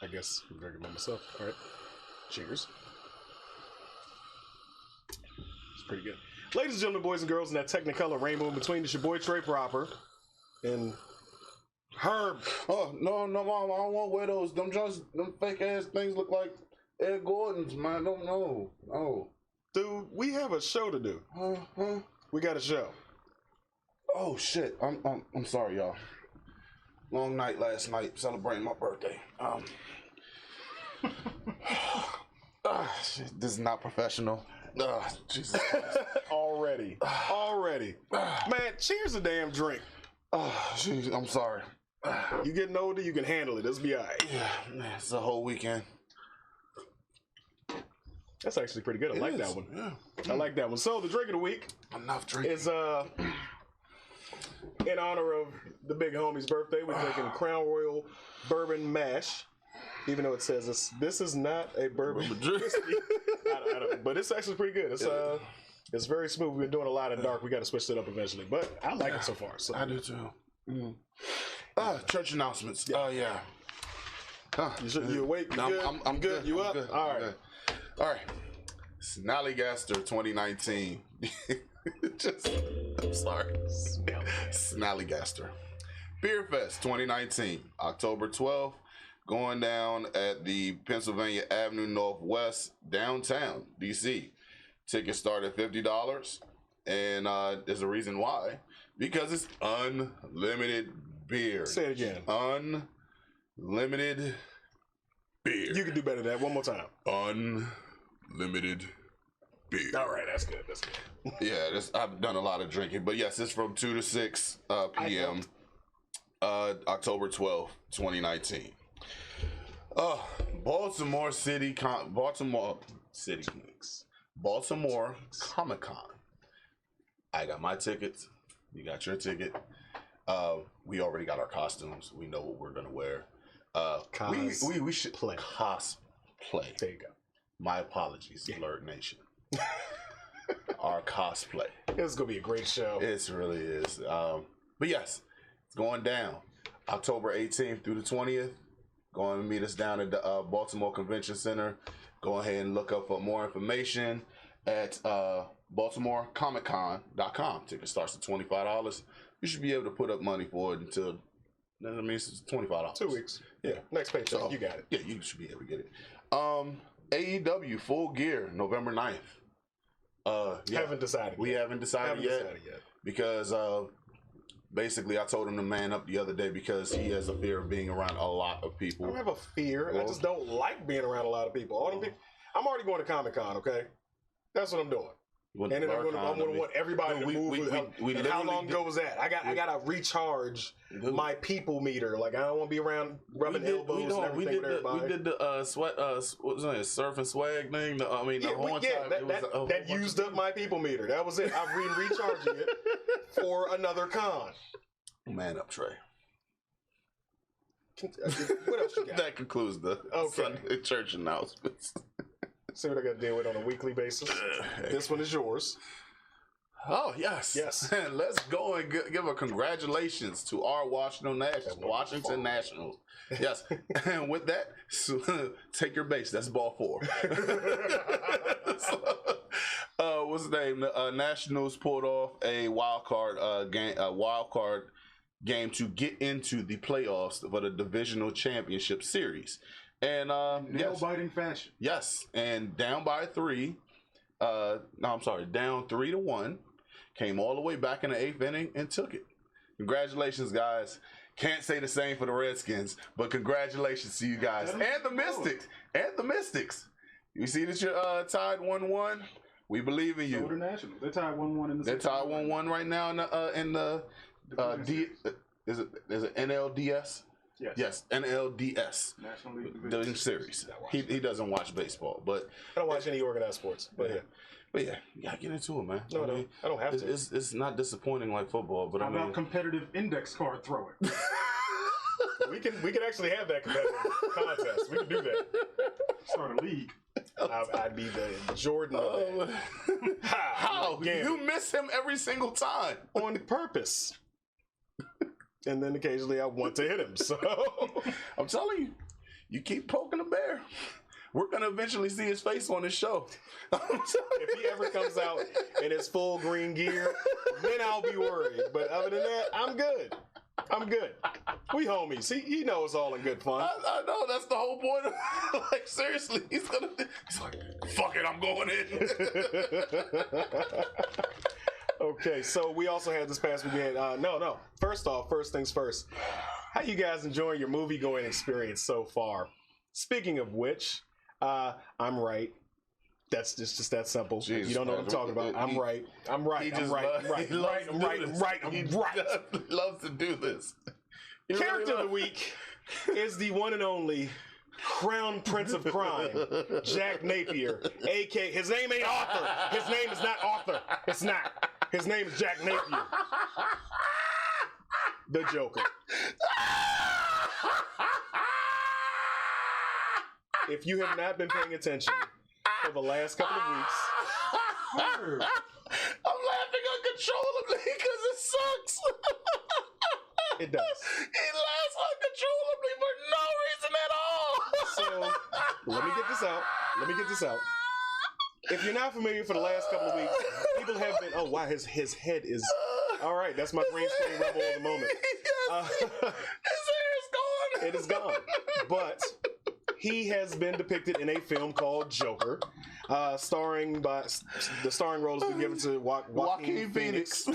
I guess I'm drinking by myself. All right. Cheers. It's pretty good. Ladies and gentlemen, boys and girls, in that Technicolor rainbow in between, it's your boy Trey Proper and Herb. Oh, no, Mom, I don't want widows. Them fake ass things look like Ed Gordon's, man. I don't know. No. Dude, we have a show to do. We got a show. Oh, shit. I'm sorry, y'all. Long night last night, celebrating my birthday. Shit, this is not professional. Jesus Christ. Already. Man, cheers a damn drink. Jeez, I'm sorry. You getting older, you can handle it. It'll be all right. Yeah, man, it's a whole weekend. That's actually pretty good. I like that one. Yeah. I like that one. So the drink of the week Enough drinking. is in honor of the big homie's birthday. We're drinking Crown Royal Bourbon Mash. Even though it says this is not a bourbon whiskey. I don't, but it's actually pretty good. It's very smooth. We've been doing a lot of dark. We got to switch it up eventually, but I like it so far. So. I do too. Church announcements. Oh yeah. You awake? You good? I'm good. You up? Good. All right. All right. Snallygaster 2019. I'm sorry. Snallygaster. Beer Fest 2019, October 12th. Going down at the Pennsylvania Avenue Northwest, downtown DC. Tickets start at $50, and there's a reason why. Because it's unlimited beer. Say it again. Unlimited beer. You can do better than that. One more time. Unlimited beer. All right, that's good. That's good. Yeah, I've done a lot of drinking, but yes, it's from 2 to 6 p.m. October 12th, 2019. Baltimore Comic Con. I got my tickets. You got your ticket. We already got our costumes. We know what we're gonna wear. We should play cosplay. There you go. My apologies, Alert Nation. Our cosplay. This is gonna be a great show. It really is. But yes, it's going down October 18th through the 20th. Go and meet us down at the Baltimore Convention Center. Go ahead and look up for more information at BaltimoreComicCon.com. Ticket starts at $25. You should be able to put up money for it until, it's $25. 2 weeks. Yeah, next paycheck, so, you got it. Yeah, you should be able to get it. AEW Full Gear, November 9th. Haven't decided We haven't decided yet. Because basically I told him to man up the other day because he has a fear of being around a lot of people. I don't have a fear. I just don't like being around a lot of people. All them people. I'm already going to Comic-Con, okay? That's what I'm doing. And then I'm going to want everybody to move. And how long ago was that? I got to recharge my people meter. Like, I don't want to be around rubbing elbows and everything with everybody. We did the what was it, surf and swag thing? That used up my people meter. That was it. I've been recharging it for another con. Man up, Trey. What else you got? That concludes the Sunday church announcements. See what I got to deal with on a weekly basis. This one is yours. Oh, yes. And let's go and give a congratulations to our Washington Nationals. Yes. And with that, take your base. That's ball 4. What's the name? The Nationals pulled off a wild card game to get into the playoffs for the divisional championship series. And nail-biting fashion. Yes, and down by 3. Down 3-1. Came all the way back in the 8th inning and took it. Congratulations, guys. Can't say the same for the Redskins, but congratulations to you guys and the Mystics. You see that you're tied 1-1. We believe in you. So the Nationals. They're tied 1-1 in the. They're tied 1-1 right now in the is it NLDS? Yes, NLDS. National League Division Series. He doesn't watch baseball, but I don't watch any organized sports. But yeah, you gotta get into it, man. No, I don't have to. It's not disappointing like football, but How about competitive index card throwing? we can actually have that competitive contest. We can do that. Start a league. I'd be the Jordan of that. How? You miss him every single time on purpose. And then occasionally I want to hit him. So I'm telling you, You keep poking the bear. We're gonna eventually see his face on this show. If he ever comes out in his full green gear, then I'll be worried. But other than that, I'm good. We homies. He knows all in good fun. I know, that's the whole point of like, seriously, he's like, fuck it, I'm going in. Okay, so we also had this past weekend. First things first. How you guys enjoying your movie going experience so far? Speaking of which, I'm right. That's just that simple. Jesus, you don't know what I'm talking about. I'm right. I'm right. He loves to do this. Character of the week is the one and only Crown Prince of Crime, Jack Napier, a.k.a. His name ain't Arthur. His name is not Arthur. It's not. His name is Jack Napier. The Joker. If you have not been paying attention for the last couple of weeks, I'm laughing uncontrollably because it sucks. It does. He laughs uncontrollably for no reason at all. So let me get this out. If you're not familiar, for the last couple of weeks, people have been. Oh wow, his head is. All right, that's my green screen rebel of the moment. His hair is gone. It is gone, but he has been depicted in a film called Joker, the starring role has been given to Joaquin Phoenix,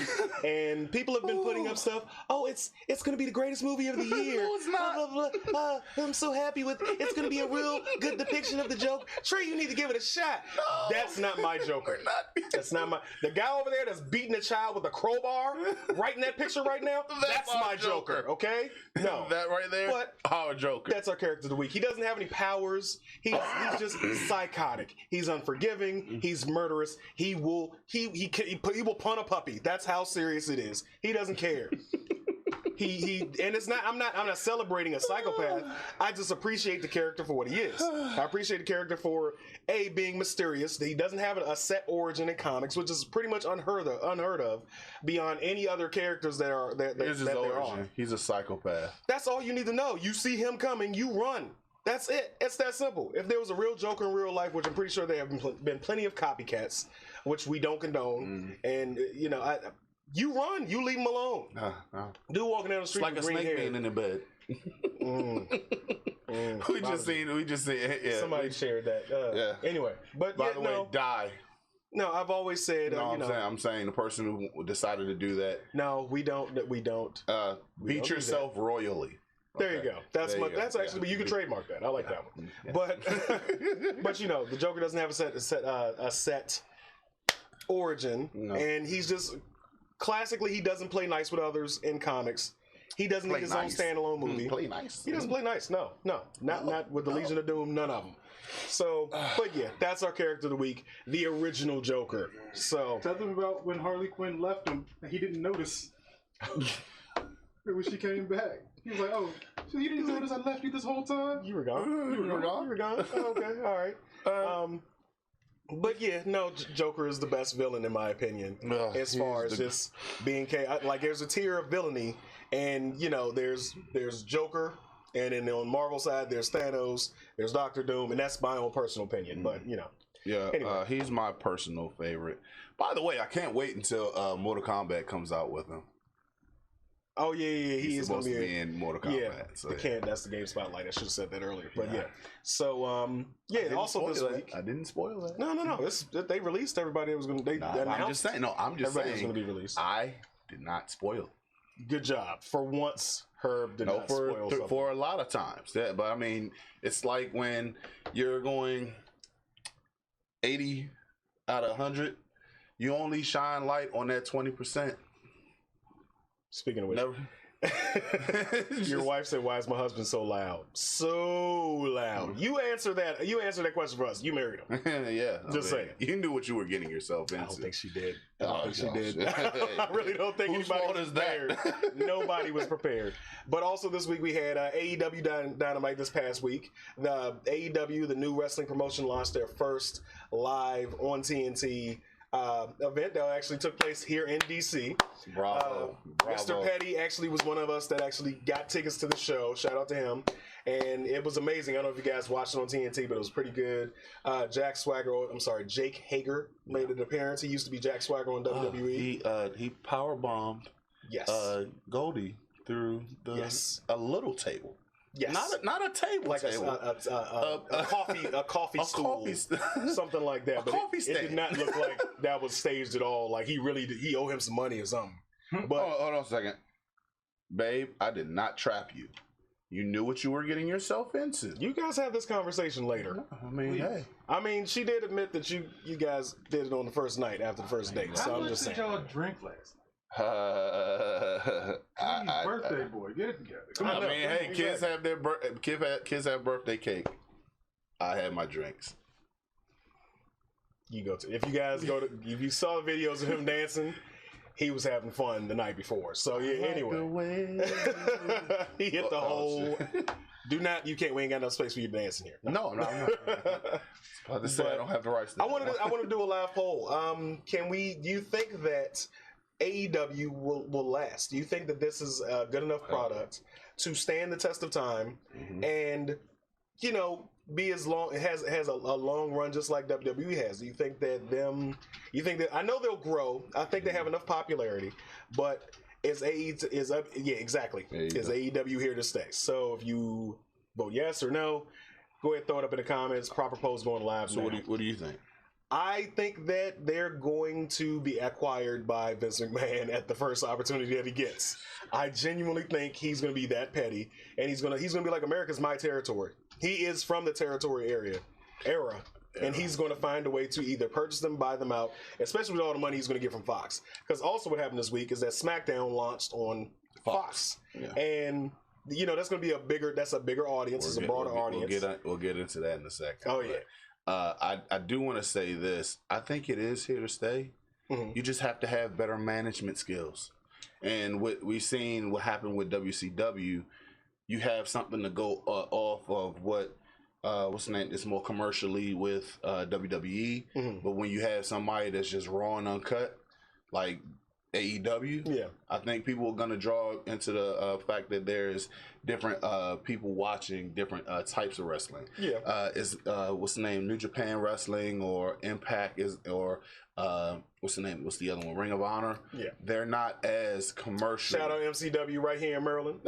and people have been putting up stuff. Oh, it's going to be the greatest movie of the year. No, it's not. Blah, blah, blah. I'm so happy with it. It's going to be a real good depiction of the Joker. Trey, you need to give it a shot. No, that's not my Joker. That's not my. The guy over there that's beating a child with a crowbar, right in that picture right now. That's my Joker. Okay, no, that right there. But our Joker. That's our character of the week. He doesn't have any powers. He's just psychotic. He's unforgiving. He's murderous. He will punt a puppy. That's how serious it is. He doesn't care. And it's not. I'm not celebrating a psychopath. I just appreciate the character for what he is. I appreciate the character for being mysterious. He doesn't have a set origin in comics, which is pretty much unheard of beyond any other characters that are that Here's his origin. He's a psychopath. That's all you need to know. You see him coming, you run. That's it. It's that simple. If there was a real Joker in real life, which I'm pretty sure there have been plenty of copycats, which we don't condone, and you run, you leave him alone. Dude walking down the street it's like with a green snake hair. being in the bed. We just seen. Yeah, somebody shared that. Yeah. Anyway, but by the way, die. No, I've always said. I'm saying the person who decided to do that. No, we don't. Beat yourself royally. There you go. That's actually. But you can trademark that. I like that one. Yeah. But the Joker doesn't have a set origin, and he's just classically he doesn't play nice with others in comics. He doesn't need his own standalone movie. Play nice. He doesn't play nice. No, not with the Legion of Doom. None of them. So, but yeah, that's our character of the week, the original Joker. So tell them about when Harley Quinn left him and he didn't notice when she came back. He was like, "Oh, so you didn't notice I left you this whole time? You were gone. You were gone. Oh, okay, all right." But yeah, no, Joker is the best villain in my opinion. As far as just being like, there's a tier of villainy, and there's Joker, and then on Marvel side there's Thanos, there's Doctor Doom, and that's my own personal opinion. But yeah, anyway. He's my personal favorite. By the way, I can't wait until Mortal Kombat comes out with him. Oh yeah, he is supposed to be in Mortal Kombat. Yeah, so, that's the game spotlight. I should have said that earlier, but yeah. So also this week I didn't spoil that. No. They released everybody that was going to. I'm just saying. No, I'm just saying. Was going to be released. I did not spoil. Good job. For once, Herb did not spoil something. For a lot of times. Yeah, but I mean, it's like when you're going 80 out of 100, you only shine light on that 20%. Speaking of which, your wife said, "Why is my husband so loud? So loud." You answer that. You answer that question for us. You married him. Yeah. Just saying. You knew what you were getting yourself into. I don't think she did. I really don't think anybody was prepared. Nobody was prepared. But also this week we had AEW Dynamite this past week. The AEW, the new wrestling promotion, launched their first live on TNT event that actually took place here in DC. Bravo. Mr. Petty actually was one of us that actually got tickets to the show. Shout out to him. and it was amazing. I don't know if you guys watched it on TNT, but it was pretty good. Jake Hager made an appearance. He used to be Jack Swagger on WWE. He power bombed. Yes. Goldie through a little table. Yes. Not a table, like table. A coffee stool, something like that. But it did not look like that was staged at all. Like he owed him some money or something. But hold on a second, babe. I did not trap you. You knew what you were getting yourself into. You guys have this conversation later. I mean, hey. I mean, she did admit that you guys did it on the first night after the first date. So I'm just saying. How much did y'all drink last night? Birthday boy, get it together. I mean, hey, kids have their kids have birthday cake. I had my drinks. If you saw the videos of him dancing, he was having fun the night before. So yeah, anyway, he hit the whole. We ain't got no space for you dancing here. No, I'm not. I don't have the rights. I wanted to do a live poll. Do you think that AEW will last? Do you think that this is a good enough product to stand the test of time and, be as long, it has a long run just like WWE has? Do you think that I know they'll grow. I think they have enough popularity, but is AEW here to stay? So if you vote yes or no, go ahead, throw it up in the comments. Proper polls going live. So what do you think? I think that they're going to be acquired by Vince McMahon at the first opportunity that he gets. I genuinely think he's going to be that petty, and he's going to be like, America's my territory. He is from the territory era, and he's going to find a way to either purchase them, buy them out, especially with all the money he's going to get from Fox. Because also what happened this week is that SmackDown launched on Fox. Yeah. And that's going to be a bigger audience. It's a broader audience. We'll get into that in a second. Oh yeah. I do want to say this. I think it is here to stay. You just have to have better management skills. And what we've seen, what happened with WCW, you have something to go off of what's the name? It's more commercially with WWE. But when you have somebody that's just raw and uncut, like AEW, I think people are going to draw into the fact that there's different people watching different types of wrestling. Is what's the name? New Japan Wrestling or Impact what's the name? What's the other one? Ring of Honor. They're not as commercial. Shout out MCW right here in Maryland.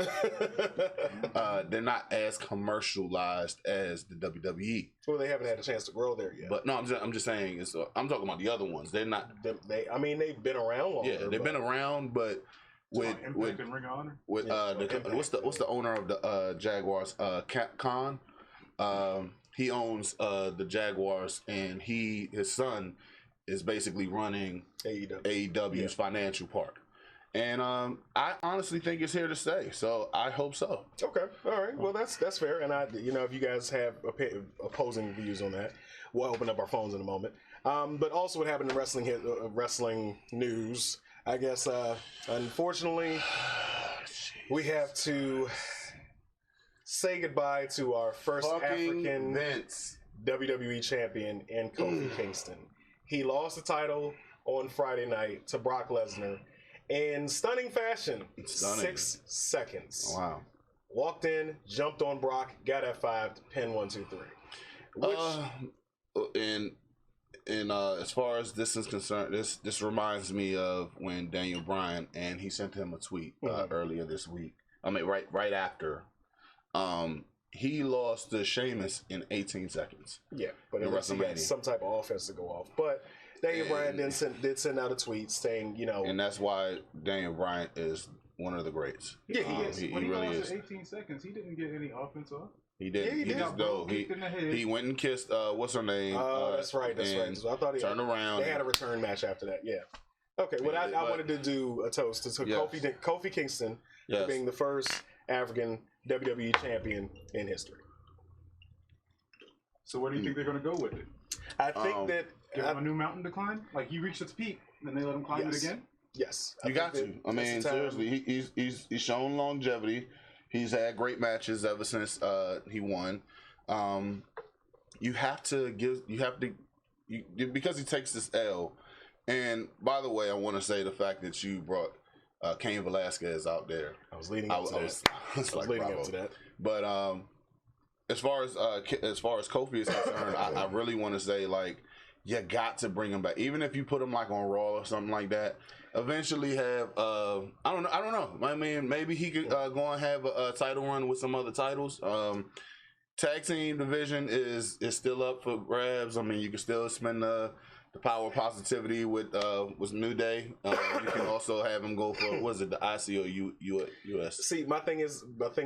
They're not as commercialized as the WWE. Well, they haven't had a chance to grow there yet. But no, I'm just saying. I'm talking about the other ones. They're not. They've been around longer. Yeah, they've been around, but with Impact and Ring of Honor. With what's the owner of the Jaguars? Khan. He owns the Jaguars, and his son is basically running AEW's financial part. And I honestly think it's here to stay. So I hope so. Okay, all right. Well, that's fair. And if you guys have opposing views on that, we'll open up our phones in a moment. But also, what happened in wrestling news? I guess unfortunately, we have to say goodbye to our first African WWE champion in Kofi Kingston. He lost the title on Friday night to Brock Lesnar in stunning fashion. 6 seconds. Wow. Walked in, jumped on Brock, got F5'd, pin 1, 2, 3. As far as this is concerned, this reminds me of when Daniel Bryan, and he sent him a tweet earlier this week. I mean, right after. He lost to Sheamus in 18 seconds. Yeah, but it was some type of offense to go off. But Daniel Bryan did send out a tweet saying, And that's why Daniel Bryan is one of the greats. Yeah, he is. When he really is. 18 seconds, he didn't get any offense off. He did. He went and kissed, what's her name? Oh, that's right. So I thought he turned around. They had a return match after that, yeah. Okay, well, I wanted to do a toast to Kofi Kingston for being the first African WWE champion in history. So where do you think they're going to go with it? I think that give him a new mountain to climb. Like he reached its peak, and then they let him climb it again. Yes, you got to. I mean, seriously, he's shown longevity. He's had great matches ever since he won. You have to because he takes this L. And by the way, I want to say the fact that you brought Cain Velasquez out there. I was leading up to that. But as far as Kofi is concerned, I really want to say like you got to bring him back, even if you put him like on Raw or something like that. Eventually have I don't know. I mean, maybe he could go and have a title run with some other titles. Tag team division is still up for grabs. I mean, you can still spend the power of positivity with New Day. You can also have him go for the IC or US. See, my thing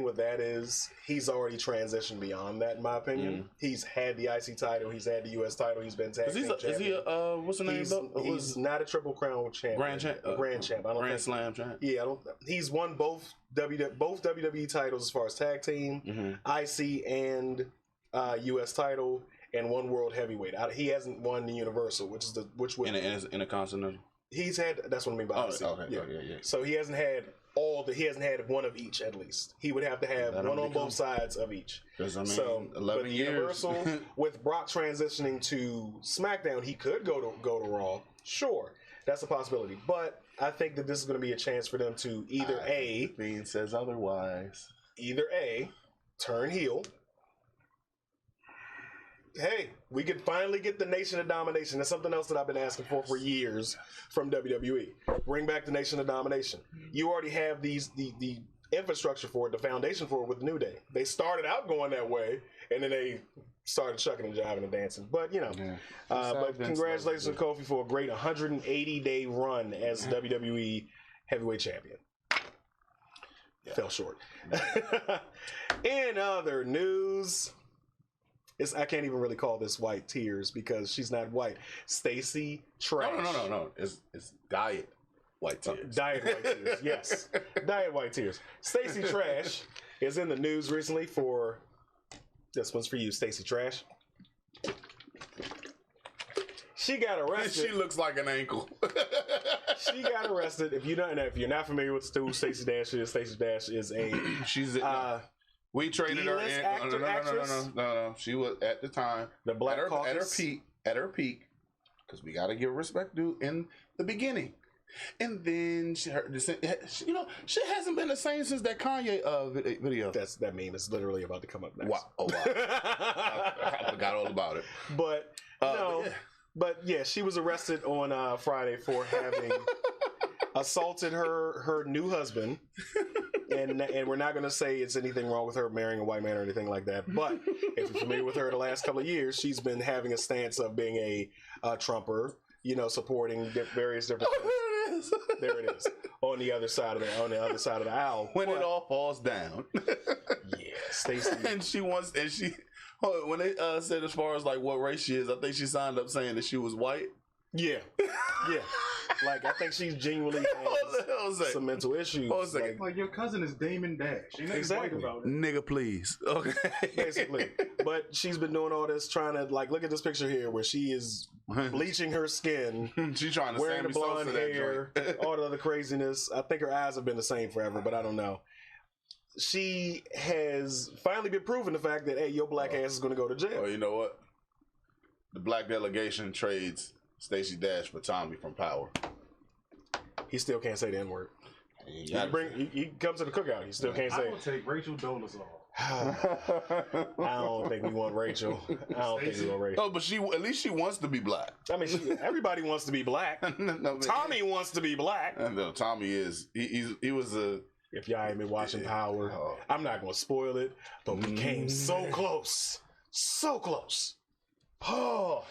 with that is he's already transitioned beyond that. In my opinion, he's had the IC title, he's had the US title, he's been tag team champion. Is he what's the name? He's not a Triple Crown champion. Grand champ. Grand Slam champ. Yeah, he's won both WWE titles as far as tag team, IC and US title. And one world heavyweight. He hasn't won the Universal, which would in a continental. He's had. That's what I mean by IC. Okay, yeah. So he hasn't had he hasn't had one of each at least. He would have to have one on both sides of each. Because I mean, 11 years. Universal with Brock transitioning to SmackDown, he could go to Raw. Sure, that's a possibility. But I think that this is going to be a chance for them to either Bean says otherwise. Either turn heel. Hey, we could finally get the Nation of Domination. That's something else that I've been asking for years from WWE. Bring back the Nation of Domination. You already have the infrastructure for it, the foundation for it with New Day. They started out going that way, and then they started chucking and jiving and dancing. But, but congratulations to Kofi for a great 180-day run as WWE Heavyweight Champion. Yeah. Fell short. In other news... I can't even really call this white tears because she's not white. Stacey Trash. No. It's diet white tears. Diet white tears, yes. Diet white tears. Stacey Trash is in the news recently for... This one's for you, Stacey Trash. She got arrested. She looks like an ankle. She got arrested. If you're not familiar with who Stacey Dash is, Stacey Dash is a... We traded her in. No. She was at the time the Black Caucus at her peak, because we got to give respect due in the beginning, and then she hasn't been the same since that Kanye video. That meme is literally about to come up next. Wow! I forgot all about it. But she was arrested on Friday for having assaulted her new husband. And we're not going to say it's anything wrong with her marrying a white man or anything like that. But if you're familiar with her the last couple of years, she's been having a stance of being a Trumper, supporting various different things. There it is. On the other side of the aisle. When it all falls down. Yeah, Stacey. When they said as far as like what race she is, I think she signed up saying that she was white. Yeah. Like, I think she's genuinely has some mental issues. Like your cousin is Damon Dash. Exactly. About it. Nigga, please. Okay. Basically. But she's been doing all this, trying to, like, look at this picture here where she is bleaching her skin. She's trying to wearing the blonde hair, all the other craziness. I think her eyes have been the same forever, but I don't know. She has finally been proven the fact that, hey, your black ass is going to go to jail. Oh, you know what? The black delegation trades Stacey Dash for Tommy from Power. He still can't say the N-word. He comes to the cookout. He still can't say it. I will take Rachel Dolezal. I don't think we want Rachel. No, but at least she wants to be black. I mean, everybody wants to be black. Tommy wants to be black. No, Tommy is. He was a... If y'all ain't been watching Power, I'm not going to spoil it, but we came so close. So close. Oh,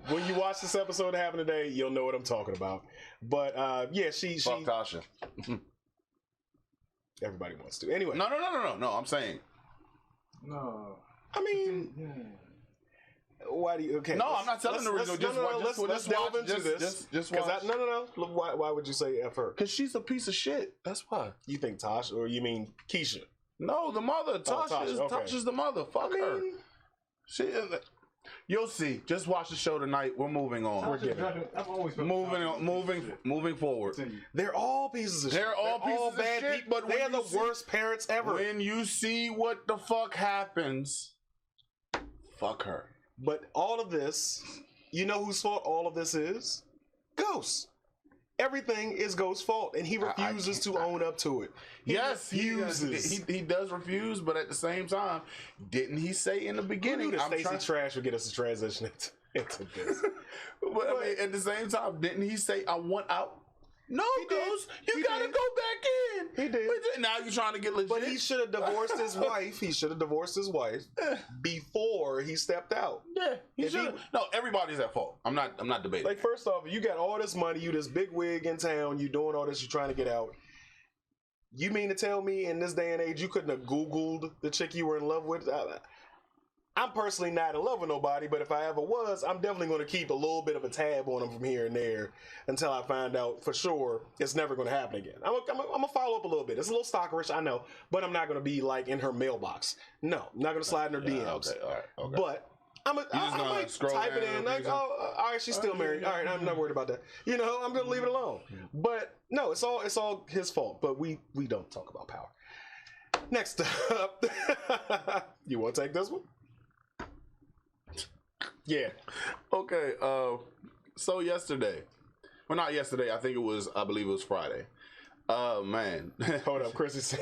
when you watch this episode that happened today, you'll know what I'm talking about. But she fuck Tasha. Everybody wants to. Anyway. No. I'm saying. No. I mean, why do you? Okay. No, I'm not telling the reason. Let's delve into this. Just watch. No. Why would you say F her? Because she's a piece of shit. That's why. You think Tasha, or you mean Keisha? No, the mother. Tasha's the mother. Fuck her. She. You'll see. Just watch the show tonight. We're moving on. I've always moving forward. They're all pieces of shit. They're all pieces of bad shit. But they're the worst parents ever. When you see what the fuck happens, fuck her. But all of this, you know whose fault all of this is? Ghost. Everything is Ghost's fault, and he refuses to own up to it. He does refuse, but at the same time, didn't he say in the beginning? Stacey Trash would get us to transition into this. But I mean, at the same time, didn't he say, "I want out"? No, Ghost, you gotta go back in. He did. Now you're trying to get legit. But he should have divorced his wife. He should have divorced his wife before he stepped out. Yeah, he should. No, everybody's at fault. I'm not debating. Like, first off, you got all this money. You this big wig in town. You doing all this. You trying to get out. You mean to tell me in this day and age you couldn't have Googled the chick you were in love with? I'm personally not in love with nobody, but if I ever was, I'm definitely going to keep a little bit of a tab on them from here and there until I find out for sure it's never going to happen again. I'm going to follow up a little bit. It's a little stalkerish, I know, but I'm not going to be like in her mailbox. No, I'm not going to slide in her DMs. Okay, all right, okay. But I might type it in like, oh, all right, she's still married. All right, I'm not worried about that. You know, I'm going to leave it alone. But no, it's all his fault. But we don't talk about power. Next up, you want to take this one? Yeah. Okay. So yesterday, well, not yesterday. I believe it was Friday. Man. Hold up. Chris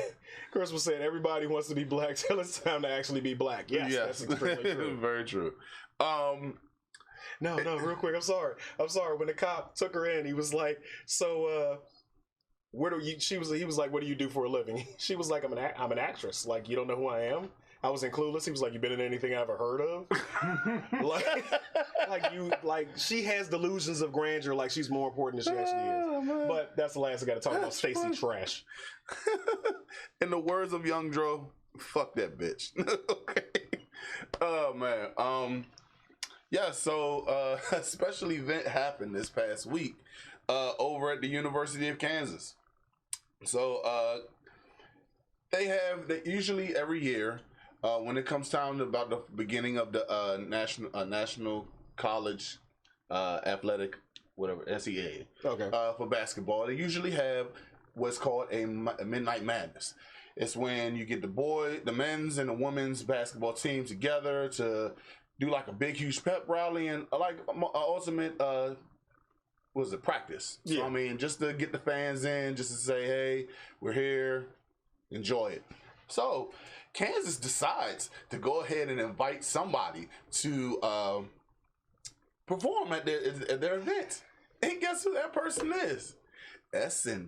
was saying everybody wants to be black till it's time to actually be black. Yes. That's extremely true. Very true. No, real quick. I'm sorry. When the cop took her in, he was like, so, he was like, what do you do for a living? She was like, I'm an actress. Like, you don't know who I am? I was in Clueless. He was like, "You been in anything I ever heard of?" like she has delusions of grandeur, like she's more important than she actually is. Man. But that's the last I got to talk about. Stacey Trash. In the words of Young Dro, fuck that bitch. Okay. Oh man. Yeah. So a special event happened this past week over at the University of Kansas. So they usually every year. When it comes time to about the beginning of the national college athletic, whatever, SEA, okay, for basketball, they usually have what's called a Midnight Madness. It's when you get the men's and the women's basketball team together to do like a big, huge pep rally and like ultimate, practice. So, yeah. I mean, just to get the fans in, just to say, hey, we're here, enjoy it. So Kansas decides to go ahead and invite somebody to perform at their event. And guess who that person is? SNOOPDOZZ,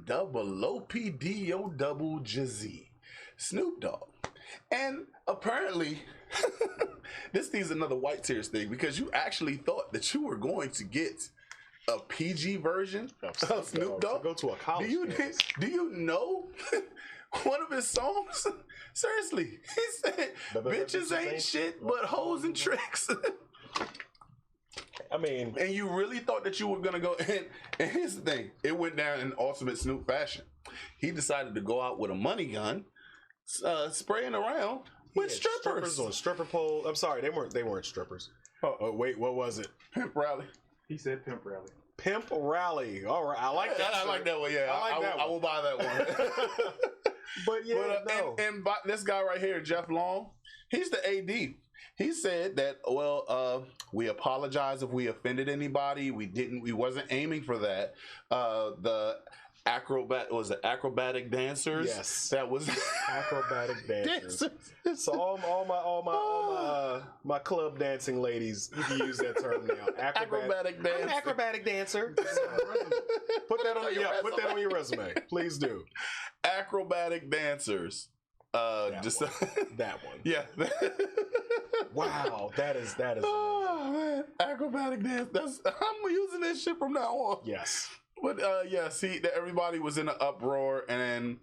Snoop Dogg. And apparently, this thing's another white tears thing because you actually thought that you were going to get a PG version of Snoop Dogg. Go to a college. Do you know one of his songs? Seriously, he said, "Bitches ain't shit but hoes and tricks." I mean, and you really thought that you were gonna go? And here's the thing: it went down in ultimate Snoop fashion. He decided to go out with a money gun, spraying around with strippers on stripper pole. I'm sorry, they weren't strippers. Oh, wait, what was it? Pimp rally. He said pimp rally. Pimp rally. All right, I like that. I like that one. Yeah, I will buy that one. But yeah, no. And this guy right here, Jeff Long, he's the AD. He said that, we apologize if we offended anybody. We wasn't aiming for that. The acrobatic dancers. Yes, that was acrobatic dancers. So all my club dancing ladies, you can use that term now. Acrobatic dancer. I'm an acrobatic dancer. Put that on your resume. Please do. Acrobatic dancers. That one. Yeah. Wow, that is. Oh man, acrobatic dance. I'm using this shit from now on. Yes. But see, everybody was in an uproar, and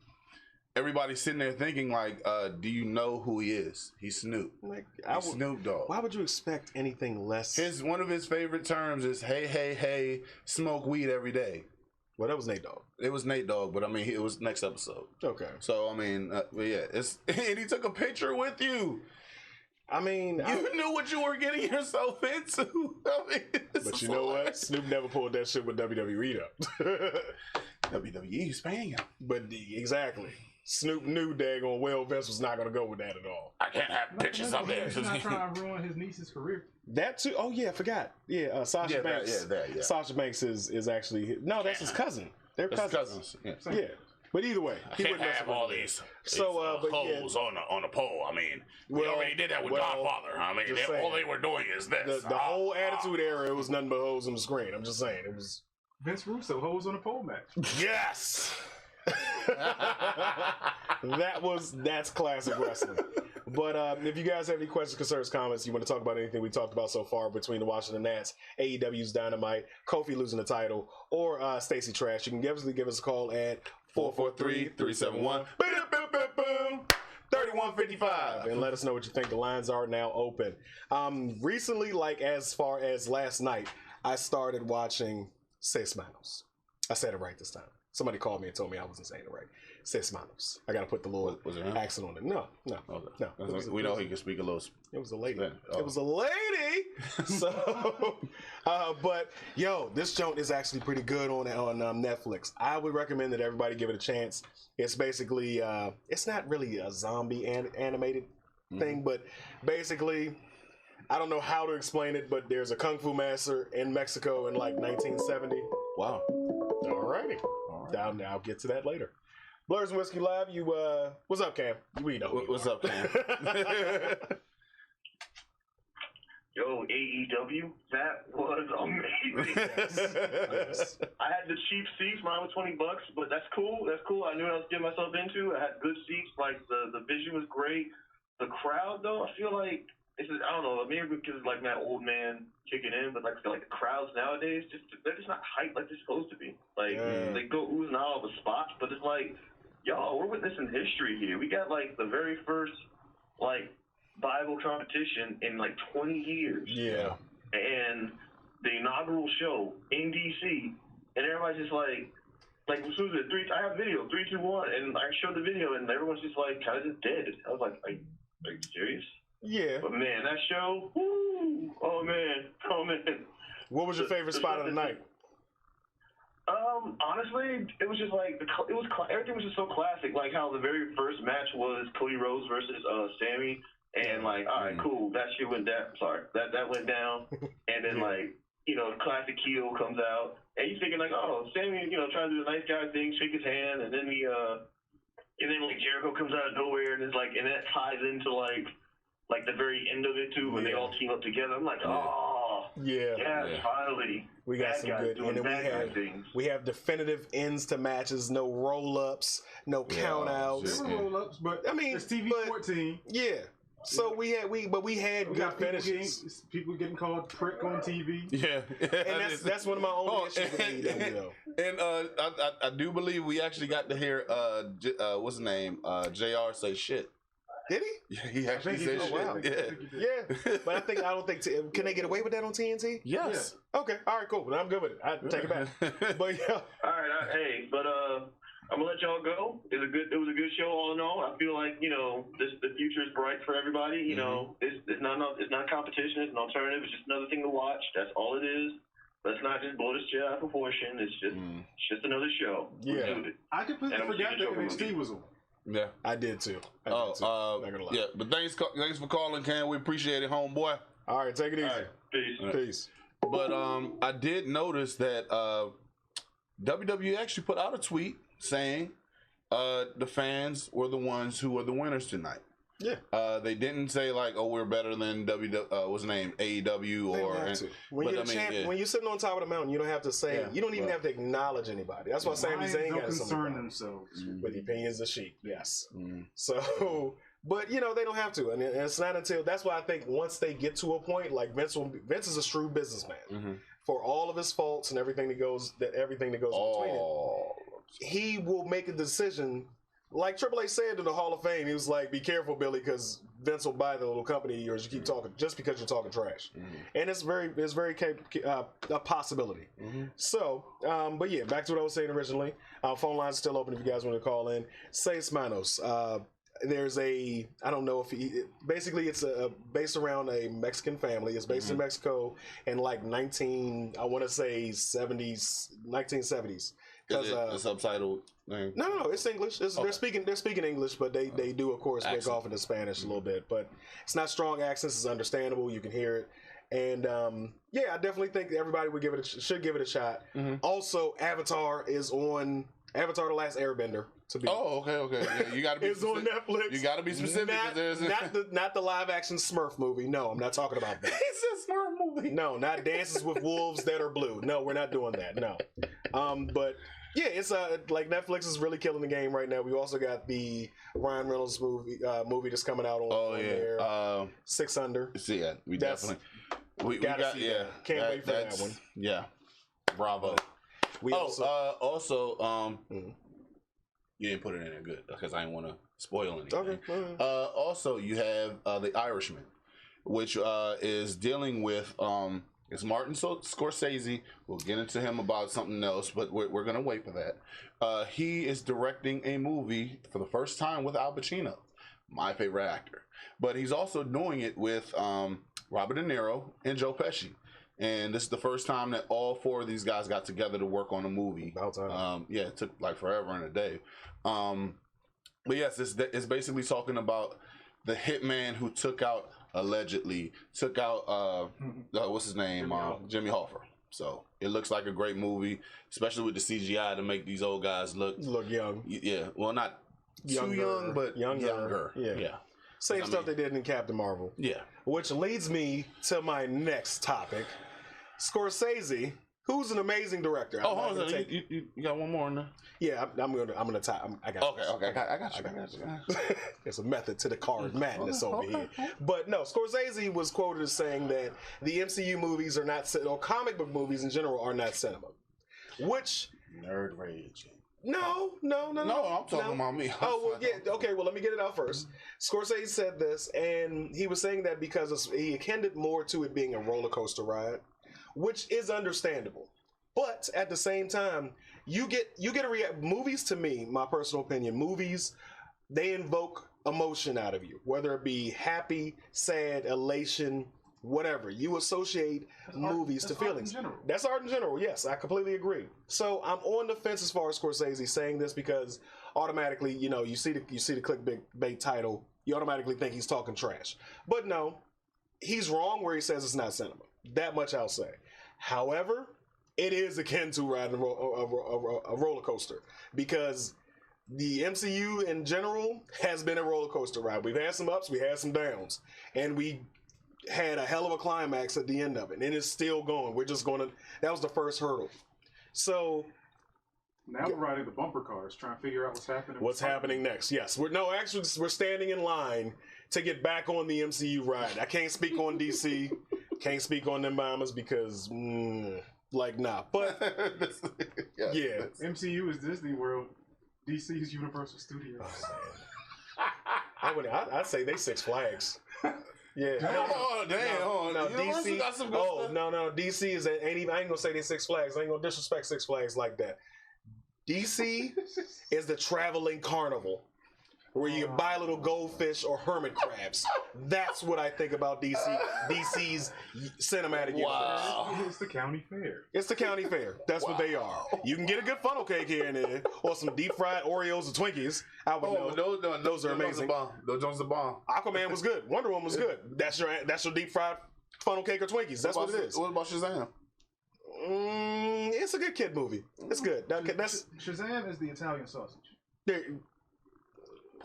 everybody's sitting there thinking, like, do you know who he is? He's Snoop. He's Snoop Dogg. Why would you expect anything less? One of his favorite terms is, hey, hey, hey, smoke weed every day. Well, that was Nate Dogg. It was Nate Dogg, but I mean, it was next episode. Okay. So, I mean, and he took a picture with you. I mean, you knew what you were getting yourself into. I mean, but you know what? Snoop never pulled that shit with WWE though. WWE's paying him. But exactly. Snoop knew daggone well Vince was not going to go with that at all. I can't have pictures up there. He's not trying to ruin his niece's career. That too. Oh yeah, I forgot. Yeah, Sasha Banks. Sasha Banks is actually that's his cousin. They're cousins. Yeah. But either way, he wouldn't have all these holes on the pole. I mean, we already did that with Godfather. I mean, all they were doing is this. The whole Attitude Era, it was nothing but holes on the screen. I'm just saying, it was Vince Russo, holes on a pole match. Yes. That's classic wrestling. But if you guys have any questions, concerns, comments, you want to talk about anything we talked about so far between the Washington Nats, AEW's Dynamite, Kofi losing the title, or Stacey Trash, you can definitely give us a call at 443-371-3155 and let us know what you think. The lines are now open. Recently, like as far as last night, I started watching Seis Manos. I said it right this time. Somebody called me and told me I wasn't saying it right. Seis Manos. I got to put the little accent on it. No. We know he can speak a little. It was a lady. It was a lady. So, but yo, this joint is actually pretty good on Netflix. I would recommend that everybody give it a chance. It's basically, it's not really a zombie animated thing, but basically, I don't know how to explain it, but there's a kung fu master in Mexico in like 1970. Wow. Alrighty. I'll get to that later. Blurs and Whiskey Live, what's up, Cam? What's up, Cam? Yo, AEW, that was amazing. Yes. I had the cheap seats, mine was $20, but that's cool. I knew what I was getting myself into. I had good seats, like the vision was great. The crowd, though, I feel like I don't know, maybe because it's like that old man kicking in, but like the crowds nowadays, they're just not hyped like they're supposed to be. Like they go oozing out of the spots, but it's like, y'all, we're witnessing history here. We got like the very first Bible competition in like 20 years. Yeah. And the inaugural show in DC, and everybody's just like as soon as I have video, 3, 2, 1, and I showed the video, and everyone's just like kind of just dead. I was like, are you serious? Yeah. But man, that show, woo! Oh man. What was your favorite spot of the night? Honestly, it was just like everything was just so classic. Like how the very first match was Cody Rhodes versus Sammy, and like, all right, cool, that shit went down. Sorry, that went down, and then classic heel comes out, and you're thinking like, oh, Sammy, trying to do the nice guy thing, shake his hand, and then Jericho comes out of nowhere, and it's like, and that ties into like the very end of it too, when they all team up together. I'm like, finally. We got some good, and then we have definitive ends to matches, no roll ups, no count outs. There were roll ups, but I mean, it's TV 14. Yeah. So we had good finishes. People getting called prick on TV. Yeah, and that's one of my only issues with AEW. And I do believe we actually got to hear what's his name, JR say shit. Did he? Yeah, he actually said shit. Wow. Yeah. But I don't think. Can they get away with that on TNT? Yes. Yeah. Okay. All right. Cool. I'm good with it. I take it back. But yeah. All right. Hey, but I'm gonna let y'all go. It was a good show all in all. I feel like the future is bright for everybody. It's not competition. It's an alternative. It's just another thing to watch. That's all it is. Let's not just blow this shit out of proportion. It's just another show. Yeah. I completely forgot that NXT was on. Yeah, I did too. Not gonna lie. Yeah, but thanks for calling, Cam. We appreciate it, homeboy. All right, take it easy. Right, peace. But I did notice that WWE actually put out a tweet saying the fans were the ones who were the winners tonight. Yeah. They didn't say like, oh, we're better than what's the name, AEW or. When you're sitting on top of the mountain, you don't have to say. You don't even have to acknowledge anybody. That's why Sami Zayn got concern themselves with the opinions of sheep. Yes. So, but they don't have to, and it's not until that's why I think once they get to a point like Vince is a shrewd businessman for all of his faults and everything that goes between it. He will make a decision. Like Triple H said in the Hall of Fame, he was like, "Be careful, Billy, because Vince will buy the little company of yours. You keep talking just because you're talking trash," and it's very a possibility. So, but yeah, back to what I was saying originally. Phone lines are still open if you guys want to call in. Seis Manos. There's I don't know if basically it's based around a Mexican family. It's based in Mexico in like 1970s. Is it the subtitle thing? No, it's English. They're speaking English, but they do of course break off into Spanish a little bit. But it's not strong accents. It's understandable. You can hear it. And I definitely think everybody should give it a shot. Mm-hmm. Also, Avatar is on Avatar: The Last Airbender. Okay. Yeah, you got to be. It's on Netflix. You got to be specific. Not the live action Smurf movie. No, I'm not talking about that. It's a Smurf movie. No, not Dances with Wolves That Are Blue. No, we're not doing that. No. But yeah, it's like Netflix is really killing the game right now. We also got the Ryan Reynolds movie that's coming out on there. 6 Under. Yeah, we definitely. We got that. Can't wait for that one. Yeah, bravo. You didn't put it in there good because I didn't want to spoil anything. Okay. Also, you have The Irishman, which is dealing with it's Martin Scorsese. We'll get into him about something else, but we're gonna wait for that. He is directing a movie for the first time with Al Pacino, my favorite actor, but he's also doing it with Robert De Niro and Joe Pesci. And this is the first time that all 4 of these guys got together to work on a movie. About time. It took like forever and a day. But yes, it's basically talking about the hitman who allegedly took out what's his name? Jimmy Hoffa. So it looks like a great movie, especially with the CGI to make these old guys look young. Yeah, well, not too young, but younger. Yeah. Same stuff they did in Captain Marvel. Yeah. Which leads me to my next topic. Scorsese, who's an amazing director. Hold on, you got one more in there? Yeah, I'm gonna tie. I got you. Okay, I got you. There's a method to the card madness over here. But no, Scorsese was quoted as saying that the MCU movies are not, or comic book movies in general are not cinema. Which nerd rage. No. I'm talking about me. Okay. Well, let me get it out first. Scorsese said this, and he was saying that because he akin it more to it being a roller coaster ride, which is understandable. But at the same time, you get a react. Movies, to me, my personal opinion, movies, they invoke emotion out of you, whether it be happy, sad, elation, whatever. You associate movies to feelings. That's art in general. Yes, I completely agree. So I'm on the fence as far as Scorsese saying this because automatically, you see the clickbait title, you automatically think he's talking trash. But no, he's wrong where he says it's not cinema. That much I'll say. However, it is akin to riding a roller coaster because the MCU in general has been a roller coaster ride. We've had some ups, we had some downs, and we had a hell of a climax at the end of it, and it's still going. That was the first hurdle. So now we're riding the bumper cars, trying to figure out what's happening next. Yes, we're standing in line to get back on the MCU ride. I can't speak on DC, can't speak on them bombers because nah. But yeah, MCU is Disney World, DC is Universal Studios. I'd say they Six Flags. Yeah. No, DC got some good stuff. No. DC is I ain't gonna say they Six Flags. I ain't gonna disrespect Six Flags like that. DC is the traveling carnival where you buy little goldfish or hermit crabs. That's what I think about DC's cinematic universe. Wow. It's the county fair. It's the county fair. That's what they are. You can get a good funnel cake here and there, or some deep fried Oreos or Twinkies. I would know. Those are amazing. Those Jones are bomb. Aquaman was good. Wonder Woman was good. That's your deep fried funnel cake or Twinkies. That's what it is. What about Shazam? It's a good kid movie. It's good. Shazam is the Italian sausage.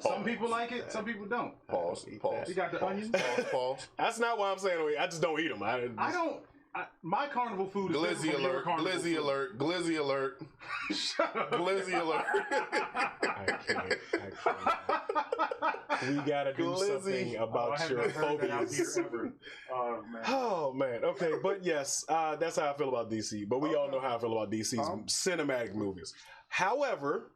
Some people like it, some people don't. Pause. You got the onions. Pause. That's not why I'm saying I just don't eat them. I don't. My carnival food is Glizzy alert. Glizzy alert. Glizzy alert. Shut up. Glizzy alert. I can't. We gotta do something about your phobias. Oh man. Okay, but yes, that's how I feel about DC. But we all know how I feel about DC's cinematic movies. However,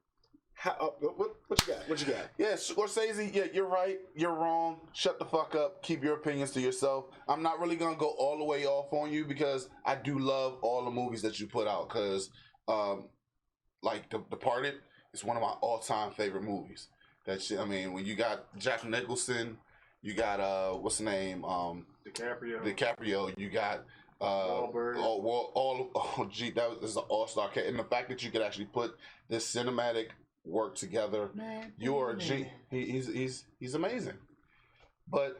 what you got? Yeah, Scorsese, yeah, you're right. You're wrong. Shut the fuck up. Keep your opinions to yourself. I'm not really going to go all the way off on you because I do love all the movies that you put out because, like, The Departed is one of my all-time favorite movies. That shit, I mean, when you got Jack Nicholson, you got, what's the name? DiCaprio. You got Gee, that was an all-star cast. And the fact that you could actually put this cinematic work together, you're a G. He's amazing. But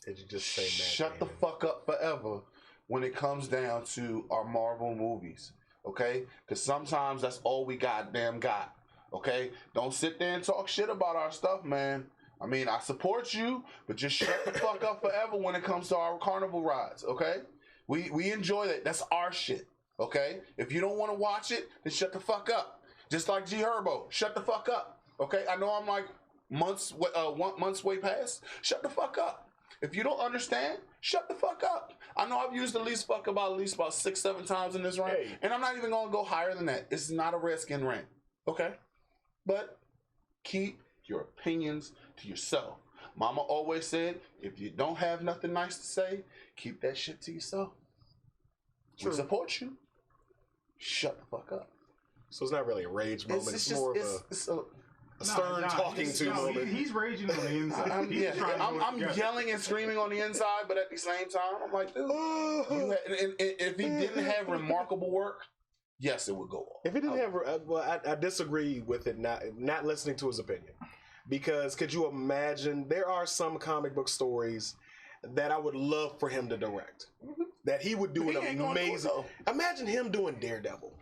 did you just say shut the fuck up forever when it comes down to our Marvel movies, okay? Because sometimes that's all we goddamn got, okay? Don't sit there and talk shit about our stuff, man. I mean, I support you, but just shut the fuck up forever when it comes to our carnival rides, okay? We enjoy that. That's our shit, okay? If you don't want to watch it, then shut the fuck up. Just like G Herbo, shut the fuck up, okay? I know I'm like months way past. Shut the fuck up. If you don't understand, shut the fuck up. I know I've used at least about 6-7 times in this rant, and I'm not even gonna go higher than that. It's not a Redskin rant, okay? But keep your opinions to yourself. Mama always said, if you don't have nothing nice to say, keep that shit to yourself. True. We support you. Shut the fuck up. So it's not really a rage moment. It's more of a stern talking to moment. He's raging on the inside. I'm yelling and screaming on the inside, but at the same time, I'm like, dude, if he didn't have remarkable work, yes, it would go off. If he didn't have, I disagree with it. Not listening to his opinion, because could you imagine? There are some comic book stories that I would love for him to direct. That he would do an amazing. Imagine him doing Daredevil.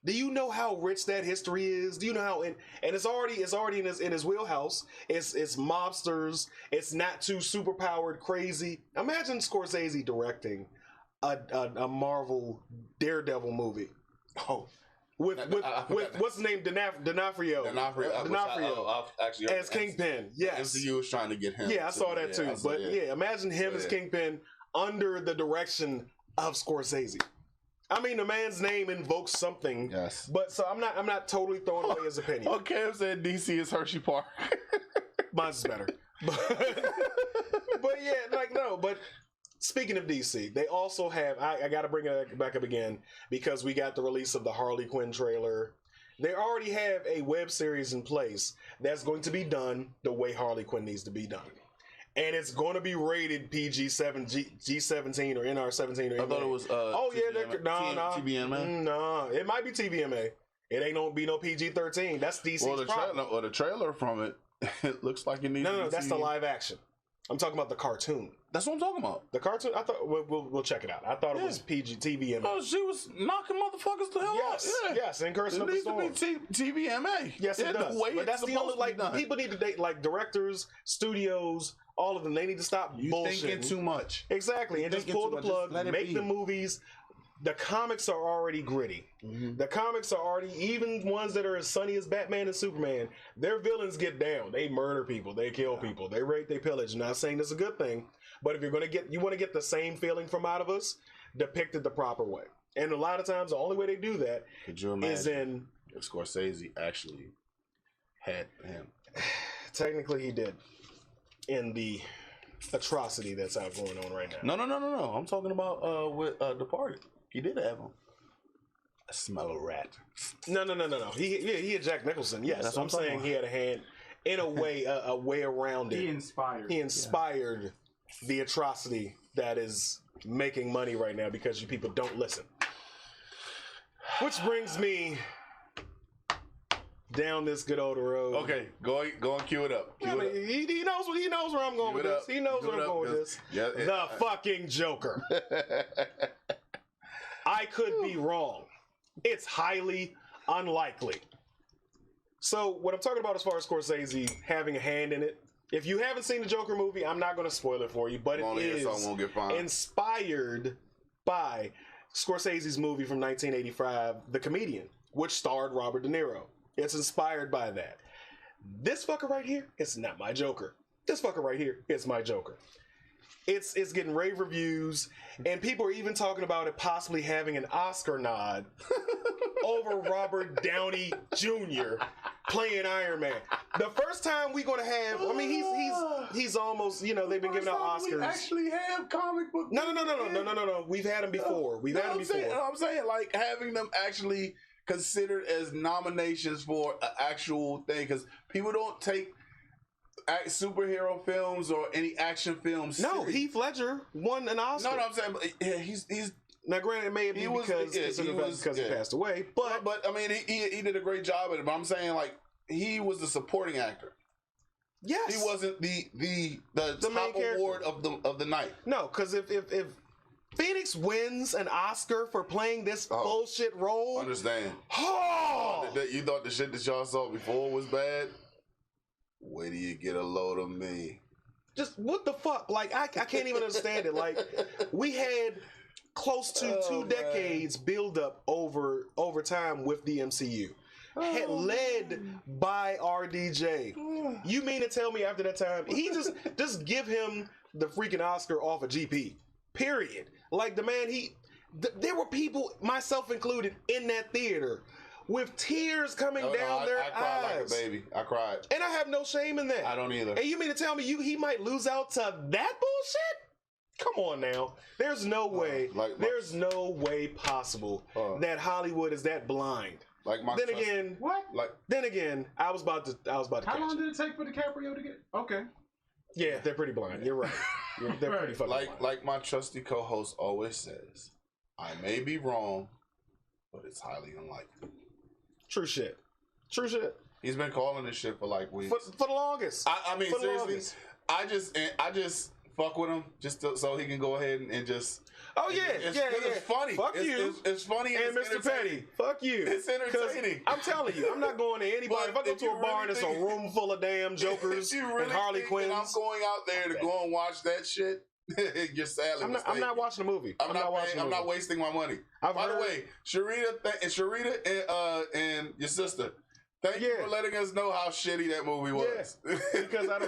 Do you know how rich that history is? Do you know how? And it's already in his wheelhouse. It's mobsters. It's not too superpowered, crazy. Imagine Scorsese directing a Marvel Daredevil movie. Oh, with what's his name? D'Onofrio as Kingpin. Yes, MCU was trying to get him. Yeah, I saw that too. But imagine him as Kingpin under the direction of Scorsese. I mean, the man's name invokes something. Yes. But so I'm not totally throwing away his opinion. Okay, I'm saying DC is Hershey Park. Mine's better. But yeah, no. But speaking of DC, they also have. I got to bring it back up again because we got the release of the Harley Quinn trailer. They already have a web series in place that's going to be done the way Harley Quinn needs to be done. And it's going to be rated PG-7, G17 or NR17 or I thought it was TVMA. No, it might be TVMA. It ain't gonna be no PG-13. That's DC's problem. The trailer from it, it looks like it needs. No, that's the live action. I'm talking about the cartoon. That's what I'm talking about. The cartoon. I thought we'll check it out. I thought it was PG TVMA. Oh, she was knocking motherfuckers the hell out. Yes, and cursing up the storm. It needs to be TVMA. Yes, it does. But that's the only people need to date directors, studios. All of them, they need to stop bullshitting. Thinking too much. Exactly, and just pull the plug, make the movies. The comics are already gritty. Mm-hmm. The comics are already, even ones that are as sunny as Batman and Superman, their villains get down. They murder people, they kill people, they rape, they pillage. Not saying that's a good thing, but if you want to get the same feeling from out of us, depicted the proper way. And a lot of times, the only way they do that is in if Scorsese actually had him. Technically, he did. In the atrocity that's out going on right now. No. I'm talking about with Departed. He did have him. I smell a rat. No. He had Jack Nicholson. Yes, that's I'm saying he had a hand in a way around it. He inspired the atrocity that is making money right now because you people don't listen. Which brings me down this good old road. Okay, go and cue it up. He knows where I'm going with this. He knows where I'm going with this. Yeah, the fucking Joker. I could be wrong. It's highly unlikely. So what I'm talking about as far as Scorsese having a hand in it, if you haven't seen the Joker movie, I'm not going to spoil it for you, but it is inspired by Scorsese's movie from 1985, The Comedian, which starred Robert De Niro. It's inspired by that. This fucker right here, it's not my Joker. This fucker right here, it's my Joker. It's getting rave reviews, and people are even talking about it possibly having an Oscar nod over Robert Downey Jr. playing Iron Man. The first time we're gonna have, I mean, he's almost, they've been giving out Oscars. We actually have comic book. No. We've had them before. I'm saying like having them actually considered as nominations for an actual thing, because people don't take superhero films or any action films. No, Heath Ledger won an Oscar. No, I'm saying he's now. Granted, it may be because he passed away, but I mean, he did a great job at it. But I'm saying like he was the supporting actor. Yes, he wasn't the top award of the night. No, because if Phoenix wins an Oscar for playing this bullshit role, understand? You thought the shit that y'all saw before was bad. Wait till you get a load of me. Just what the fuck? Like I can't even understand it. Like we had close to 2 decades build up over time with the MCU. Led by RDJ. You mean to tell me after that time he just give him the freaking Oscar off of GP? Period. Like the man, there were people, myself included, in that theater with tears coming down their eyes. I cried like a baby. I cried, and I have no shame in that. I don't either. And you mean to tell me he might lose out to that bullshit? Come on now. There's no way. There's no way possible that Hollywood is that blind. Then again, I was about to. How long did it take for DiCaprio to get? Okay. Yeah, they're pretty blind. You're right. They're pretty fucking blind. Like my trusty co-host always says, I may be wrong, but it's highly unlikely. True shit. He's been calling this shit for like weeks. For the longest. I mean, seriously, I just fuck with him just so he can go ahead and just. Oh yeah, it's funny. Fuck you. It's funny and Mr. Petty. Fuck you. It's entertaining. I'm telling you, I'm not going to anybody. If I go to a bar and it's a room full of damn jokers and Harley Quinns, I'm going out there to go and watch that shit. You're sadly mistaken. I'm not watching a movie. I'm not wasting my money. By the way, Sharita and your sister. Thank you for letting us know how shitty that movie was. Yeah. Because I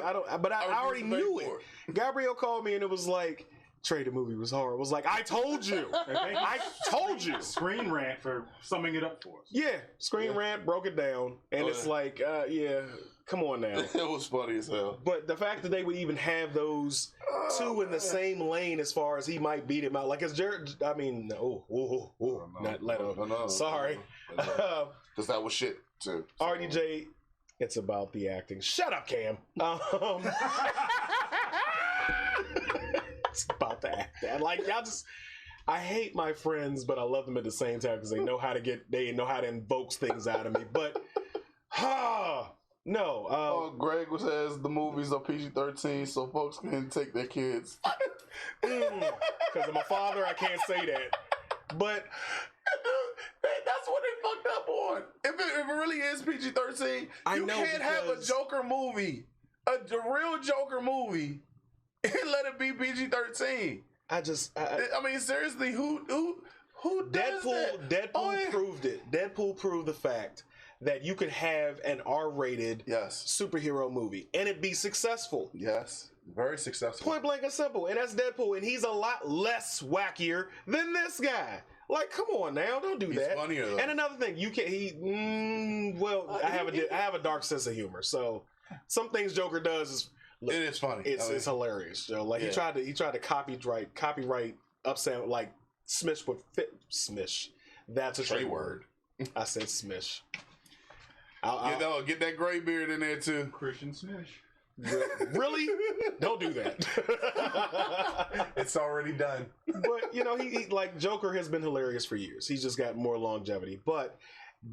already knew it. Gabrielle called me and it was like, Trey, the movie was horrible. I was like, I told you. I told you. Screen Rant for summing it up for us. Yeah, Screen Rant broke it down. And it's like, come on now. It was funny as hell. But the fact that they would even have those two in the same lane as far as he might beat him out. Like, it's Jared, I mean, not Leto. No. Sorry. Because that was shit, too. So. RDJ, it's about the acting. Shut up, Cam. It's about the acting. Like, y'all just... I hate my friends, but I love them at the same time because they know how to invoke things out of me. But, no. Greg says the movies are PG-13, so folks can take their kids. Because I'm a father, I can't say that. But that's what they fucked up on. If it really is PG-13, you can't have a Joker movie, a real Joker movie, and let it be PG-13. I mean, seriously, who does that? Deadpool proved it. Deadpool proved the fact that you could have an R-rated superhero movie and it be successful. Yes, very successful. Point blank and simple. And that's Deadpool, and he's a lot less wackier than this guy. Like, come on now, don't do that. He's funnier though. And another thing, you can't. I have a dark sense of humor, so some things Joker does is. Look, it is funny. It's hilarious, Joe. Like he tried to copyright upsound like Smish with Smish. That's a trade word. I said Smish. Get that gray beard in there too. Christian Smish. Really? Don't do that. It's already done. But he like Joker has been hilarious for years. He's just got more longevity. But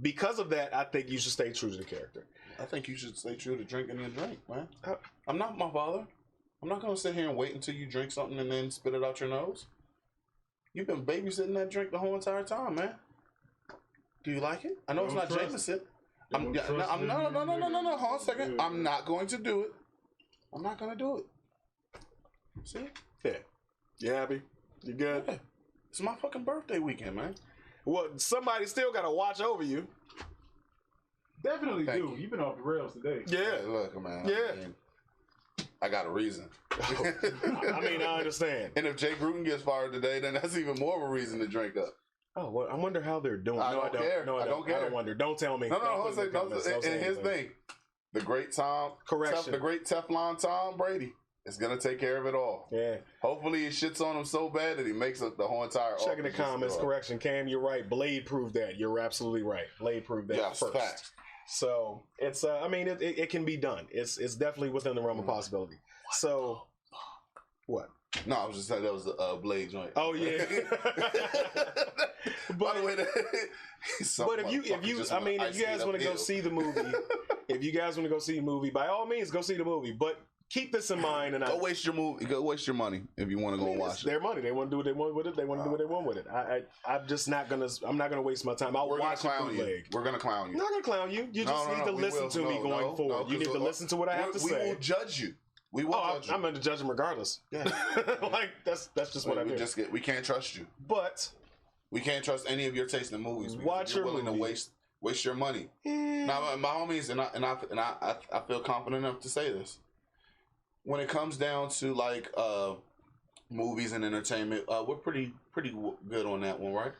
because of that, I think you should stay true to the character. I think you should stay true to drinking your drink, man. I'm not my father. I'm not going to sit here and wait until you drink something and then spit it out your nose. You've been babysitting that drink the whole entire time, man. Do you like it? I know it's not Jameson. No. Hold on a second. I'm not going to do it. I'm not going to do it. See? Yeah. You happy? You good? Yeah. It's my fucking birthday weekend, man. Well, somebody still got to watch over you. Definitely do. You've been off the rails today. Yeah. Hey, look, man. Yeah. I got a reason. I mean, I understand. And if Jay Gruden gets fired today, then that's even more of a reason to drink up. Oh, well, I wonder how they're doing. I don't care. No, I don't care. I don't wonder. Don't tell me. No. And here's the thing. The great Teflon Tom Brady is going to take care of it all. Yeah. Hopefully he shits on him so bad that he makes up the whole entire Check in the comments. Correction. Cam, you're right. Blade proved that. You're absolutely right. Blade proved that first. So it's I mean it can be done. It's definitely within the realm of possibility. So what? No, I was just saying that was the Blade joint. Oh yeah. By the way, but if you guys want to go see the movie, by all means go see the movie. But keep this in mind, and go waste your money if you want to go watch it. It's their money. They want to do what they want with it. They want to do what they want with it. I'm just not gonna. I'm not gonna waste my time. We're gonna clown you. We're gonna clown you. I'm not gonna clown you. You just need to listen to me going forward. You need to listen to what I have to say. We will judge you. We will judge you. I'm going to judge him regardless. Yeah. Like that's just what I do. We can't trust you. But we can't trust any of your taste in movies. Watch you're willing to waste your money. Now, my homies, and I feel confident enough to say this. When it comes down to like movies and entertainment, we're pretty good on that one, right?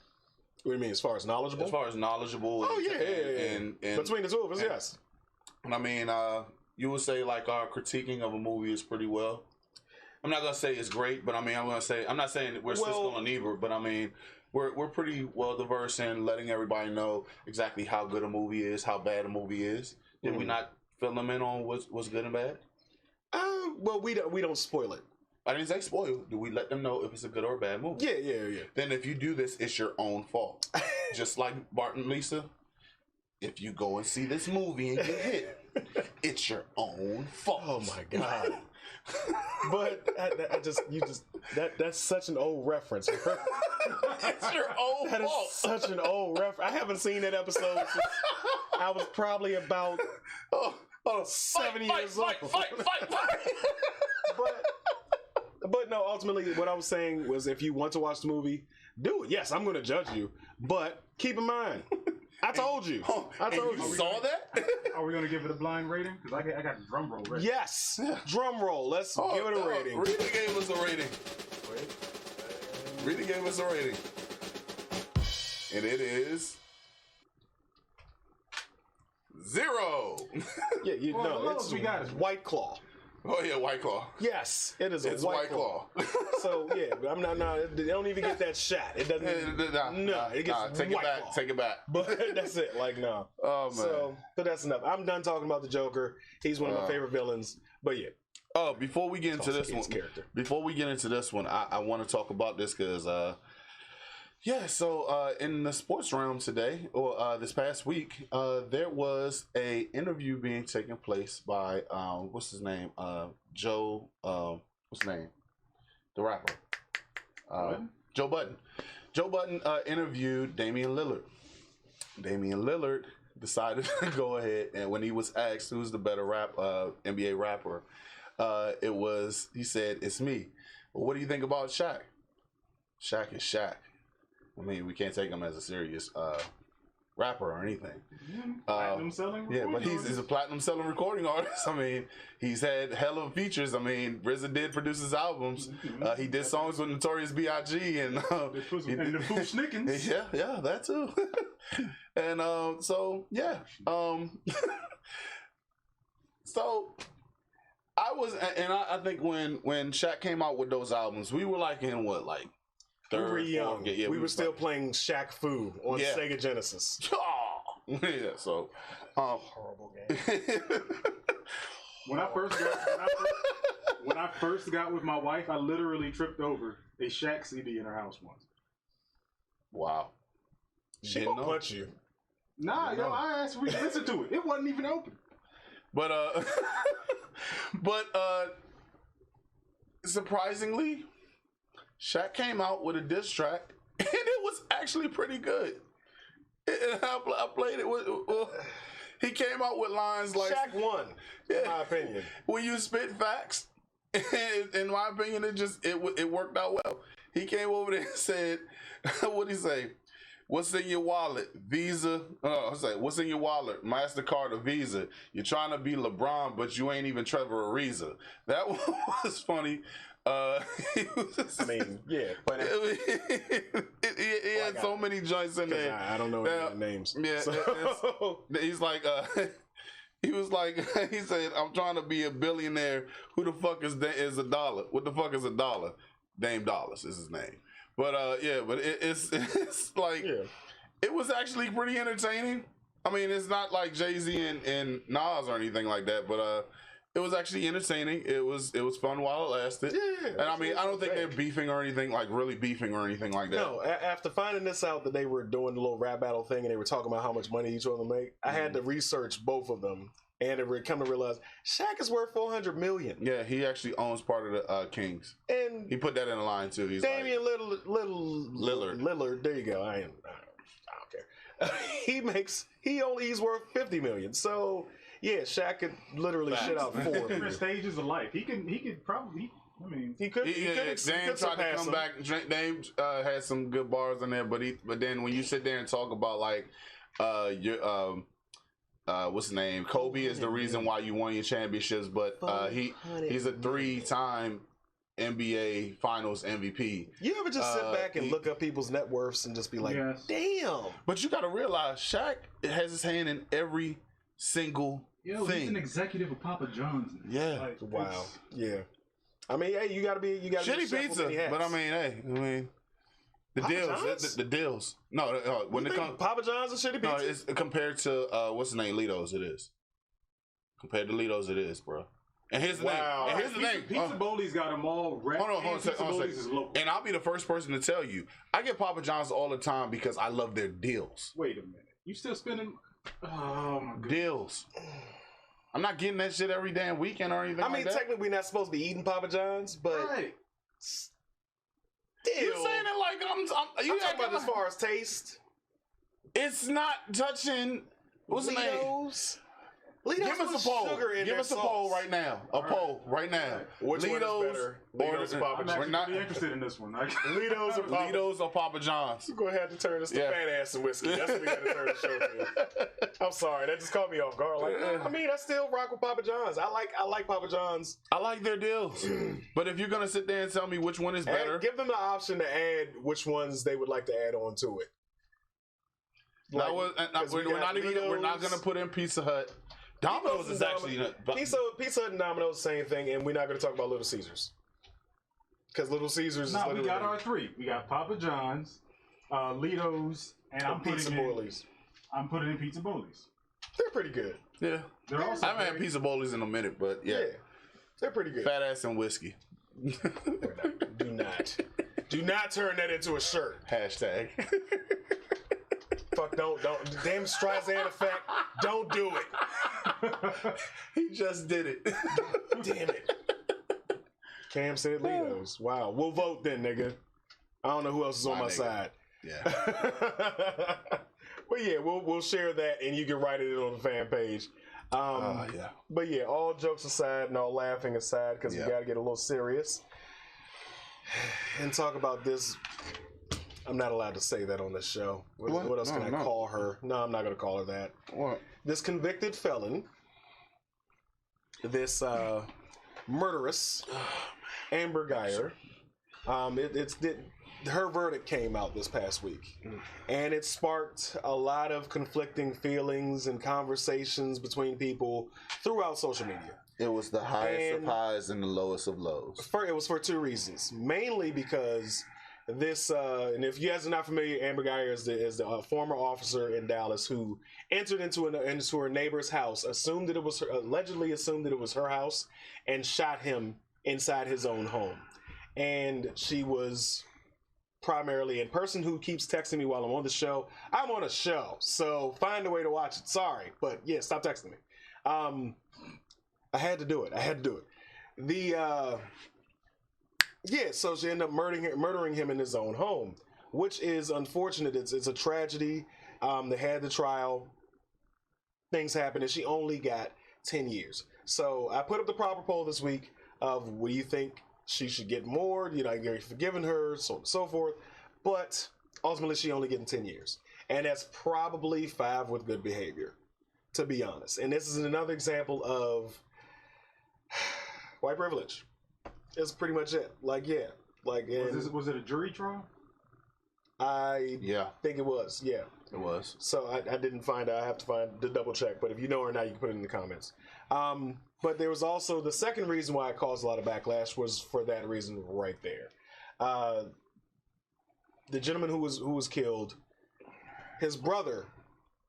What do you mean, as far as knowledgeable? As far as knowledgeable. Oh yeah. And between the two of us, yes. And I mean, you would say like our critiquing of a movie is pretty well. I'm not gonna say it's great, but I mean, I'm not saying that we're Siskel and Ebert, but I mean, we're pretty well diverse in letting everybody know exactly how good a movie is, how bad a movie is. Did we not fill them in on what's good and bad? Well, we don't spoil it. I didn't say spoil. Do we let them know if it's a good or a bad movie? Yeah. Then if you do this, it's your own fault. Just like Bart and Lisa, if you go and see this movie and get hit, it's your own fault. Oh my God. But that's such an old reference. It's your own fault. That is such an old reference. I haven't seen that episode since I was probably about 7 years old. Fight. But no, ultimately what I was saying was if you want to watch the movie, do it. Yes, I'm going to judge you. But keep in mind, I told you. You saw that? Are we going to give it a blind rating? Because I got the drum roll ready. Yes. Drum roll. Let's give it a rating. Rita gave us a rating. Rita gave us a rating. And it is 0. Yeah, it's White Claw. Oh yeah, White Claw. Yes, it's a White Claw. So yeah, but I'm not. No, they don't even get that shot. It doesn't. It gets take it back. Take it back. But that's it. Like no. Oh man. So that's enough. I'm done talking about the Joker. He's one of my favorite villains. But yeah. Oh, before we get into this one, I want to talk about this because in the sports realm today, or this past week, there was a interview being taken place by what's his name? Joe. What's his name? The rapper. Joe Budden. Joe Budden interviewed Damian Lillard. Damian Lillard decided to go ahead, and when he was asked who's the better NBA rapper, he said, "It's me." Well, what do you think about Shaq? Shaq is Shaq. I mean, we can't take him as a serious rapper or anything. Platinum selling yeah, but he's a platinum selling recording artist. I mean, he's had hell of features. I mean, RZA did produce his albums. He did songs with Notorious B.I.G. and the Fooshnickens. Yeah, that too. And so I was, and I think when Shaq came out with those albums, we were like in what, like. We were young. Yeah, we were still playing Shaq Fu on Sega Genesis. Yeah, so horrible game. When I first got with my wife, I literally tripped over a Shaq CD in her house once. Wow. She gonna punch you. Nah, I asked her to listen to it. It wasn't even open. But surprisingly, Shaq came out with a diss track, and it was actually pretty good. And I played it with. He came out with lines like Shaq won, in my opinion. When you spit facts, in my opinion, it worked out well. He came over there and said, "What'd he say? What's in your wallet? Visa. I was like, what's in your wallet? MasterCard or Visa? You're trying to be LeBron, but you ain't even Trevor Ariza." That was funny. But he had so many joints in there. I don't know any names. Yeah, he's like, he said, "I'm trying to be a billionaire. Who the fuck is a dollar? What the fuck is a dollar? Dame Dollars is his name." But it's like, it was actually pretty entertaining. I mean, it's not like Jay-Z and Nas or anything like that, but it was actually entertaining. It was fun while it lasted. Yeah. And I mean, I don't think they're beefing or anything, like really beefing or anything like that. No, after finding this out that they were doing the little rap battle thing and they were talking about how much money each of them make, I had to research both of them and come to realize Shaq is worth $400 million. Yeah, he actually owns part of the Kings. And he put that in the line too. He's Damian Lillard. There you go. I don't care. He's worth $50 million. So yeah, Shaq could literally shit out 4 million. Different stages of life. He could probably. I mean, he could. Dame tried to come back. Dame had some good bars in there, but then when you sit there and talk about like what's his name? Kobe is the reason why you won your championships, but he's a 3-time NBA Finals MVP. You ever just sit back and look up people's net worths and just be like, damn. But you got to realize Shaq has his hand in every single thing. He's an executive of Papa John's. Yeah. Like, wow. Yeah. I mean, hey, you gotta be shitty pizza. But I mean, the deals. No, when it comes Papa John's and shitty pizza. No, it's compared to what's the name, Litos. It is compared to Litos. It is, bro. And here's the thing. And here's the thing. Pizza Boli's got them all wrapped. Hold on a second. And I'll be the first person to tell you, I get Papa John's all the time because I love their deals. Wait a minute. You still spending? Oh my god. Deals. I'm not getting that shit every damn weekend or anything. I mean, technically we're not supposed to be eating Papa John's, but still. You saying it like I'm talking about as far as taste. It's not touching. What's the name? Give us a poll. Give us a poll right now. Poll right now. Which one is better? Litos or Papa John's? We're not interested in this one. Litos or Papa John's? We're going to have to turn this to fat ass and whiskey. That's what we got to turn the show to. I'm sorry. That just caught me off guard. I mean, I still rock with Papa John's. I like Papa John's. I like their deals. But if you're going to sit there and tell me which one is better. Give them the option to add which ones they would like to add on to it. We're not going to put in Pizza Hut. Domino's is actually Pizza Hut and Domino's, same thing, and we're not going to talk about Little Caesars because Little Caesars. No, we got our 3. We got Papa John's, Litos, and Pizza Boli's. I'm putting in Pizza Boli's. They're pretty good. Yeah, I haven't had Pizza Boli's in a minute, but yeah, they're pretty good. Fat ass and whiskey. Do not turn that into a shirt. Hashtag. Fuck, don't. Damn Streisand effect. Don't do it. He just did it. Damn it. Cam said Litos. Wow. We'll vote then, nigga. I don't know who else is on my side. Yeah. But yeah, we'll share that and you can write it on the fan page. But yeah, all jokes aside and all laughing aside, because we got to get a little serious and talk about this. I'm not allowed to say that on this show. What else can I call her? No, I'm not going to call her that. What? This convicted felon, this murderess, Amber Geyer, her verdict came out this past week. And it sparked a lot of conflicting feelings and conversations between people throughout social media. It was the highest of highs and the lowest of lows. It was for 2 reasons. Mainly because this, and if you guys are not familiar, Amber Geyer is the former officer in Dallas who entered into her neighbor's house, allegedly assumed that it was her house, and shot him inside his own home. And she was primarily a person who keeps texting me while I'm on the show. I'm on a show, so find a way to watch it. Sorry, but yeah, stop texting me. I had to do it. So she ended up murdering him in his own home, which is unfortunate. It's a tragedy. They had the trial. Things happened, and she only got 10 years. So I put up the proper poll this week of, what do you think she should get more? You're forgiving her, so on and so forth. But ultimately, she only getting 10 years. And that's probably 5 with good behavior, to be honest. And this is another example of white privilege. That's pretty much it. Was it a jury trial? I think it was. Yeah, it was. So I didn't find out. I have to double check. But if you know or not, you can put it in the comments. But there was also the second reason why it caused a lot of backlash was for that reason right there. The gentleman who was killed, his brother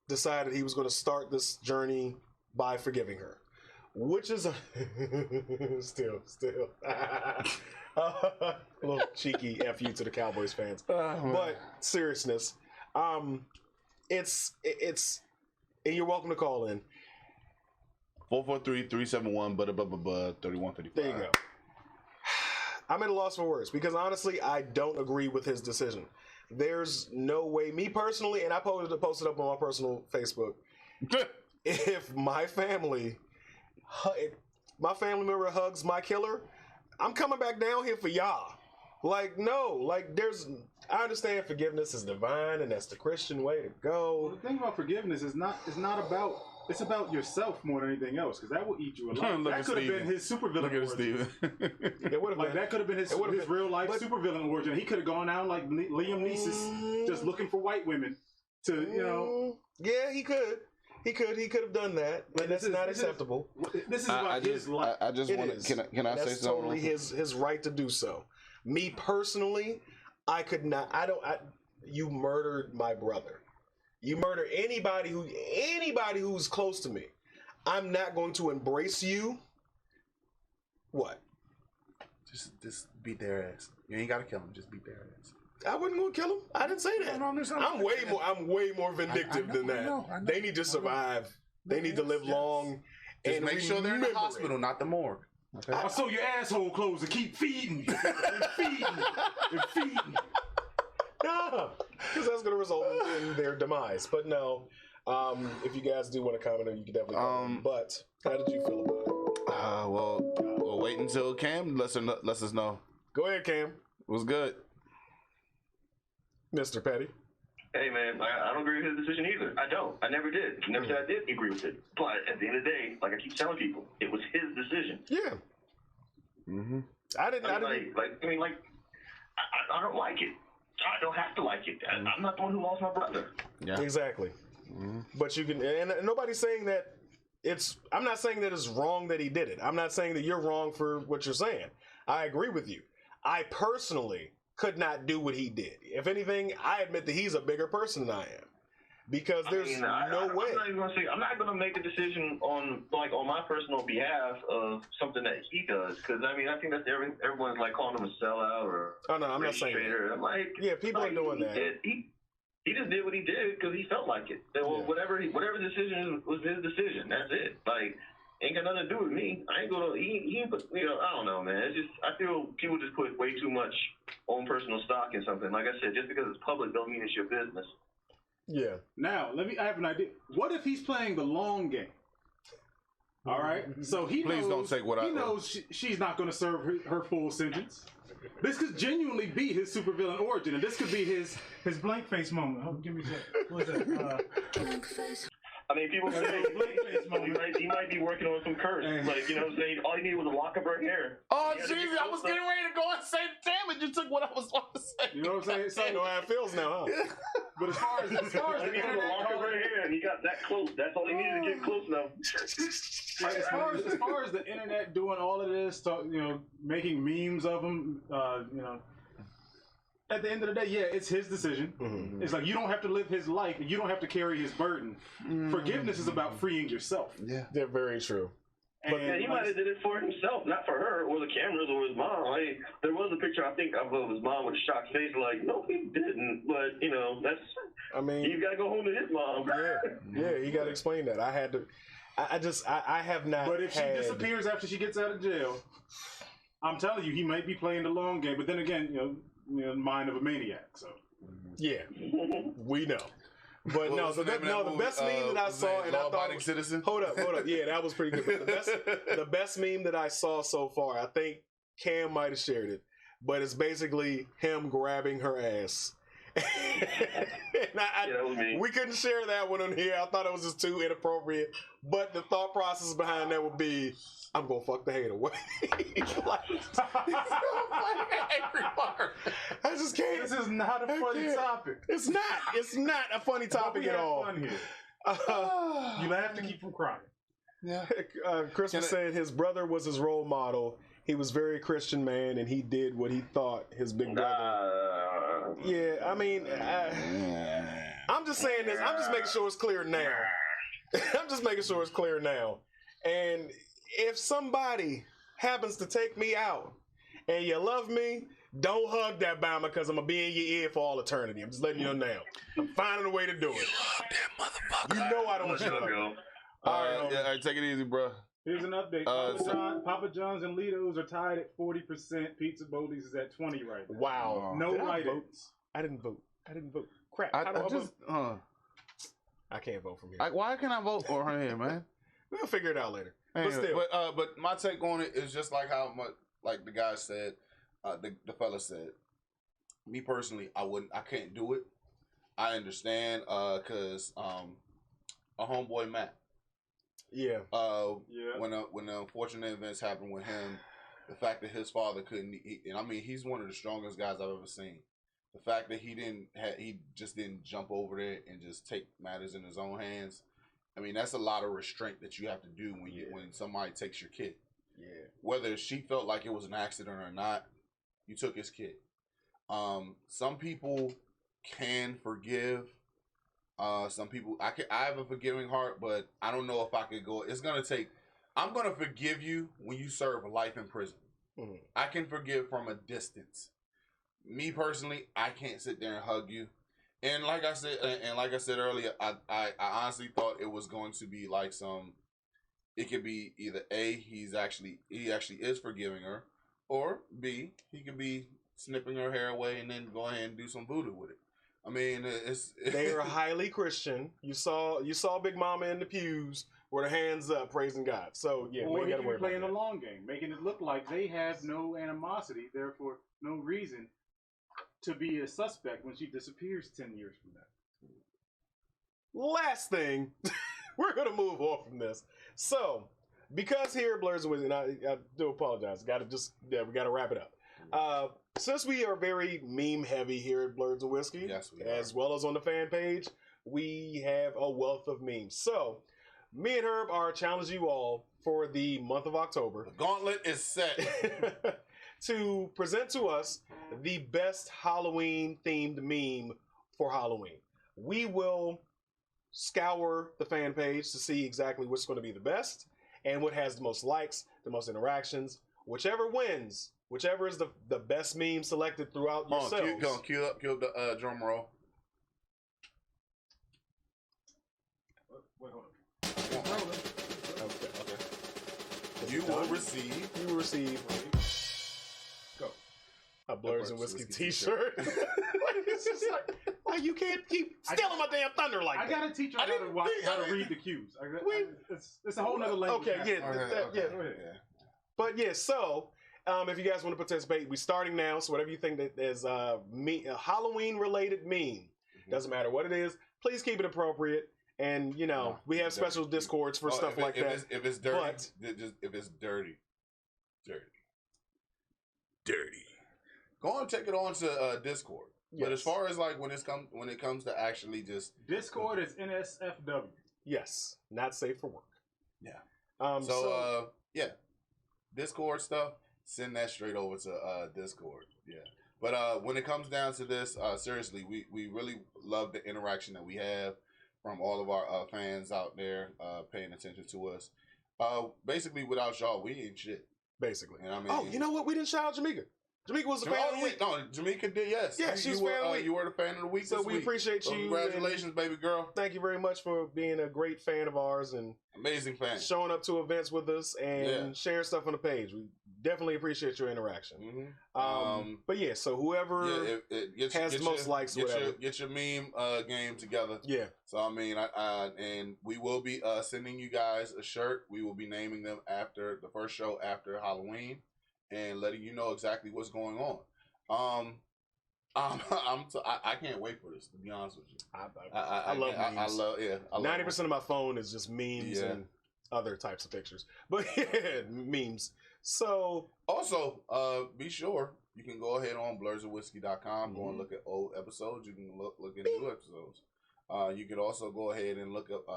decided he was going to start this journey by forgiving her, which is a still a little cheeky fu to the Cowboys fans. But seriousness, it's and you're welcome to call in 443-371-3135. There you go. I'm at a loss for words because honestly, I don't agree with his decision. There's no way, me personally, and I posted up on my personal Facebook. If my family member hugs my killer, I'm coming back down here for y'all. Like, no, like I understand forgiveness is divine and that's the Christian way to go. Well, the thing about forgiveness is it's about yourself more than anything else, because that will eat you alive. That could have been his supervillain Look at origin. Steven. That could have been his real life supervillain origin. He could have gone out like Liam Neeson, just looking for white women to, Yeah, he could. He could have done that, but that's not acceptable. This is about his life. I just want to. Can I say something? That's totally his right to do so. Me personally, I could not. You murdered my brother. You murder anybody who's close to me. I'm not going to embrace you. What? Just beat their ass. You ain't gotta kill them. Just beat their ass. I wasn't gonna kill him. I didn't say that. I'm way more vindictive than that. I know. They need to survive. They need to live long. Just and make sure they're in the hospital, not the morgue. Okay. I'll sew your asshole clothes and keep feeding and feeding. No, because that's going to result in their demise. But no, if you guys do want to comment, you can definitely comment. But how did you feel about it? We'll wait until Cam lets us know. Go ahead, Cam. It was good. Mr. Petty. Hey, man, I don't agree with his decision either. I don't. I never did. Never said I did agree with it. But at the end of the day, like I keep telling people, it was his decision. Yeah. Mm-hmm. I don't like it. I don't have to like it. I'm not the one who lost my brother. Yeah. Exactly. Mm-hmm. But you can, and nobody's saying that I'm not saying that it's wrong that he did it. I'm not saying that you're wrong for what you're saying. I agree with you. I personally could not do what he did. If anything, I admit that he's a bigger person than I am. Because there's no way. I'm not going to make a decision on my personal behalf of something that he does. Because I think that's everyone's like calling him a sellout or. Oh no, I'm not saying that. I'm like, yeah, people are doing that. He just did what he did because he felt like it. Whatever decision was his decision. That's it. Like, ain't got nothing to do with me. I ain't gonna. I don't know, man. It's just I feel people just put way too much own personal stock in something. Like I said, just because it's public don't mean it's your business. Yeah. Now, I have an idea. What if he's playing the long game? All right. So he knows she's not going to serve her full sentence. This could genuinely be his supervillain origin, and this could be his blank face moment. Oh, give me that. What's that? Blank face. People say he might be working on some curse. Like, you know what I'm saying? All he needed was a lock of her hair. Oh, Jesus, I was getting ready to go and say, damn it, you took what I was about to say. You know what I'm saying? So, you know how it feels now, huh? But as far as he needed a lock of her hair, and he got that close. That's all he needed to get close now. As far as the internet doing all of this, making memes of him, at the end of the day, yeah, it's his decision. Mm-hmm. It's like you don't have to live his life, and you don't have to carry his burden. Mm-hmm. Forgiveness is about freeing yourself. Yeah, they're very true. But he might have did it for himself, not for her, or the cameras, or his mom. Like, there was a picture, I think, of his mom with a shocked face. Like, no, he didn't. But that's. You gotta go home to his mom. Yeah, you gotta explain that. I had to. I have not. But if she disappears after she gets out of jail, I'm telling you, he might be playing the long game. But then again, mind of a maniac. So. Yeah, we know. But the best meme that I saw, and I thought, citizen. Hold up. Yeah, that was pretty good. But the best meme that I saw so far, I think Cam might have shared it, but it's basically him grabbing her ass. We couldn't share that one on here. I thought it was just too inappropriate. But the thought process behind that would be, I'm gonna fuck the hate away. I just can't. This is not a funny topic. It's not. It's not a funny topic at all. Fun here. You have to keep from crying. Yeah. Chris was saying his brother was his role model. He was very Christian man, and he did what he thought his big brother. Yeah, I'm just saying this. I'm just making sure it's clear now. I'm just making sure it's clear now. And if somebody happens to take me out and you love me, don't hug that Bama because I'm going to be in your ear for all eternity. I'm just letting you know now. I'm finding a way to do it. Hug that motherfucker. You know I don't want you to go. All right, take it easy, bro. Here's an update. Papa John's and Lido's are tied at 40%. Pizza Boldy's is at 20 right now. Wow. No write-ins. I didn't vote. Crap. I can't vote from here. Why can't I vote for her here, man? We'll figure it out later. Anyway, but my take on it is just like how much, like the guy said, the fella said. Me personally, I can't do it. I understand, cause a homeboy Matt. Yeah. When the unfortunate events happened with him, the fact that his father couldn't, and I mean, he's one of the strongest guys I've ever seen. The fact that he just didn't jump over there and just take matters in his own hands. I mean, that's a lot of restraint that you have to do when somebody takes your kid. Yeah. Whether she felt like it was an accident or not, you took his kid. Some people can forgive. Some people I have a forgiving heart, but I don't know if I could go. I'm gonna forgive you when you serve life in prison. Mm-hmm. I can forgive from a distance. Me personally, I can't sit there and hug you. And like I said earlier, I honestly thought it was going to be like it could be either A, he actually is forgiving her, or B, he could be snipping her hair away and then go ahead and do some voodoo with it. I mean, they are highly Christian. You saw Big Mama in the pews with her hands up praising God. So yeah, or he can be playing the long game, making it look like they have no animosity, therefore no reason to be a suspect when she disappears 10 years from now. Last thing, we're going to move on from this. So, because here at Blurs and Whiskey, and I do apologize, we got to wrap it up. Since we are very meme heavy here at Blurs and Whiskey, yes, we as well as on the fan page, we have a wealth of memes. So, me and Herb are challenging you all for the month of October. The gauntlet is set. To present to us the best Halloween-themed meme for Halloween. We will scour the fan page to see exactly what's going to be the best and what has the most likes, the most interactions. Whichever wins, whichever is the best meme selected throughout yourselves. Cue up the drum roll. Wait, hold on. Okay. You will receive. Go. A Blurs and Whiskey t-shirt. It's just like you can't keep stealing my damn thunder like that. I gotta teach her how to read the cues. It's a whole nother language. Okay, yeah. But yeah, so if you guys want to participate, we're starting now. So whatever you think that is a Halloween-related meme, doesn't matter what it is, please keep it appropriate. And we have special Discords for stuff like that. If it's dirty, if it's dirty, go and take it on to Discord. Yes. But as far as like when it comes to actually just Discord is NSFW. Yes, not safe for work. Yeah. Yeah, Discord stuff. Send that straight over to Discord. Yeah. But when it comes down to this, seriously, we really love the interaction that we have from all of our fans out there paying attention to us. Basically, without y'all, we ain't shit. Basically. And I mean, you know what? We didn't shout out Jamaica. Jamaica was a fan of the week. No, Jamaica did, yes. Yeah, she was fan of the week. You were the fan of the week. So we appreciate you. Congratulations, baby girl. Thank you very much for being a great fan of ours and amazing fan. Showing up to events with us and sharing stuff on the page. We definitely appreciate your interaction. Mm-hmm. But yeah, so whoever has the most likes, whatever. Get your meme game together. Yeah. So I mean, and we will be sending you guys a shirt. We will be naming them after the first show after Halloween, and letting you know exactly what's going on. I can't wait for this, to be honest with you. I love memes. I love 90% of my phone is just memes and other types of pictures. But yeah, memes. So also, be sure you can go ahead on blursandwhiskey.com, go and look at old episodes. You can look at new episodes. You could also go ahead and look up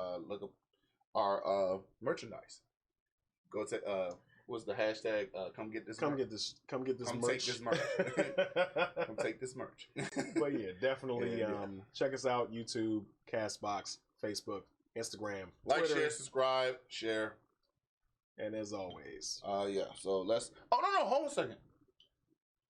our merchandise. Go to What's the hashtag? Come get this. Come get this merch. Take this merch. Come take this merch. But yeah, definitely check us out. YouTube, Castbox, Facebook, Instagram, like, Twitter. Share, subscribe, share. And as always, yeah. So let's. Oh no, hold on a second.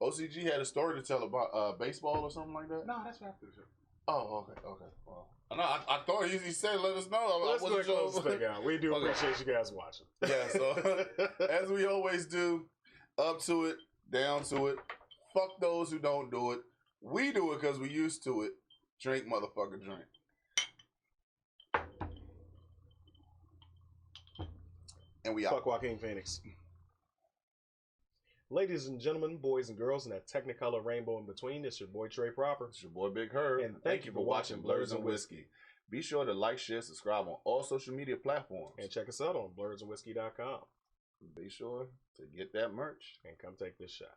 OCG had a story to tell about baseball or something like that. No, that's after the show. Oh, okay. Well, no, I thought he said let us know. Let's close this thing out. We do appreciate you guys watching. Yeah. So as we always do, up to it, down to it. Fuck those who don't do it. We do it because we used to it. Drink, motherfucker, drink. And we out. Fuck Joaquin Phoenix. Ladies and gentlemen, boys and girls, and that technicolor rainbow in between, it's your boy Trey Proper. It's your boy Big Herb. And thank you for watching Blurs and Whiskey. Be sure to like, share, subscribe on all social media platforms. And check us out on blursandwhiskey.com. Be sure to get that merch. And come take this shot.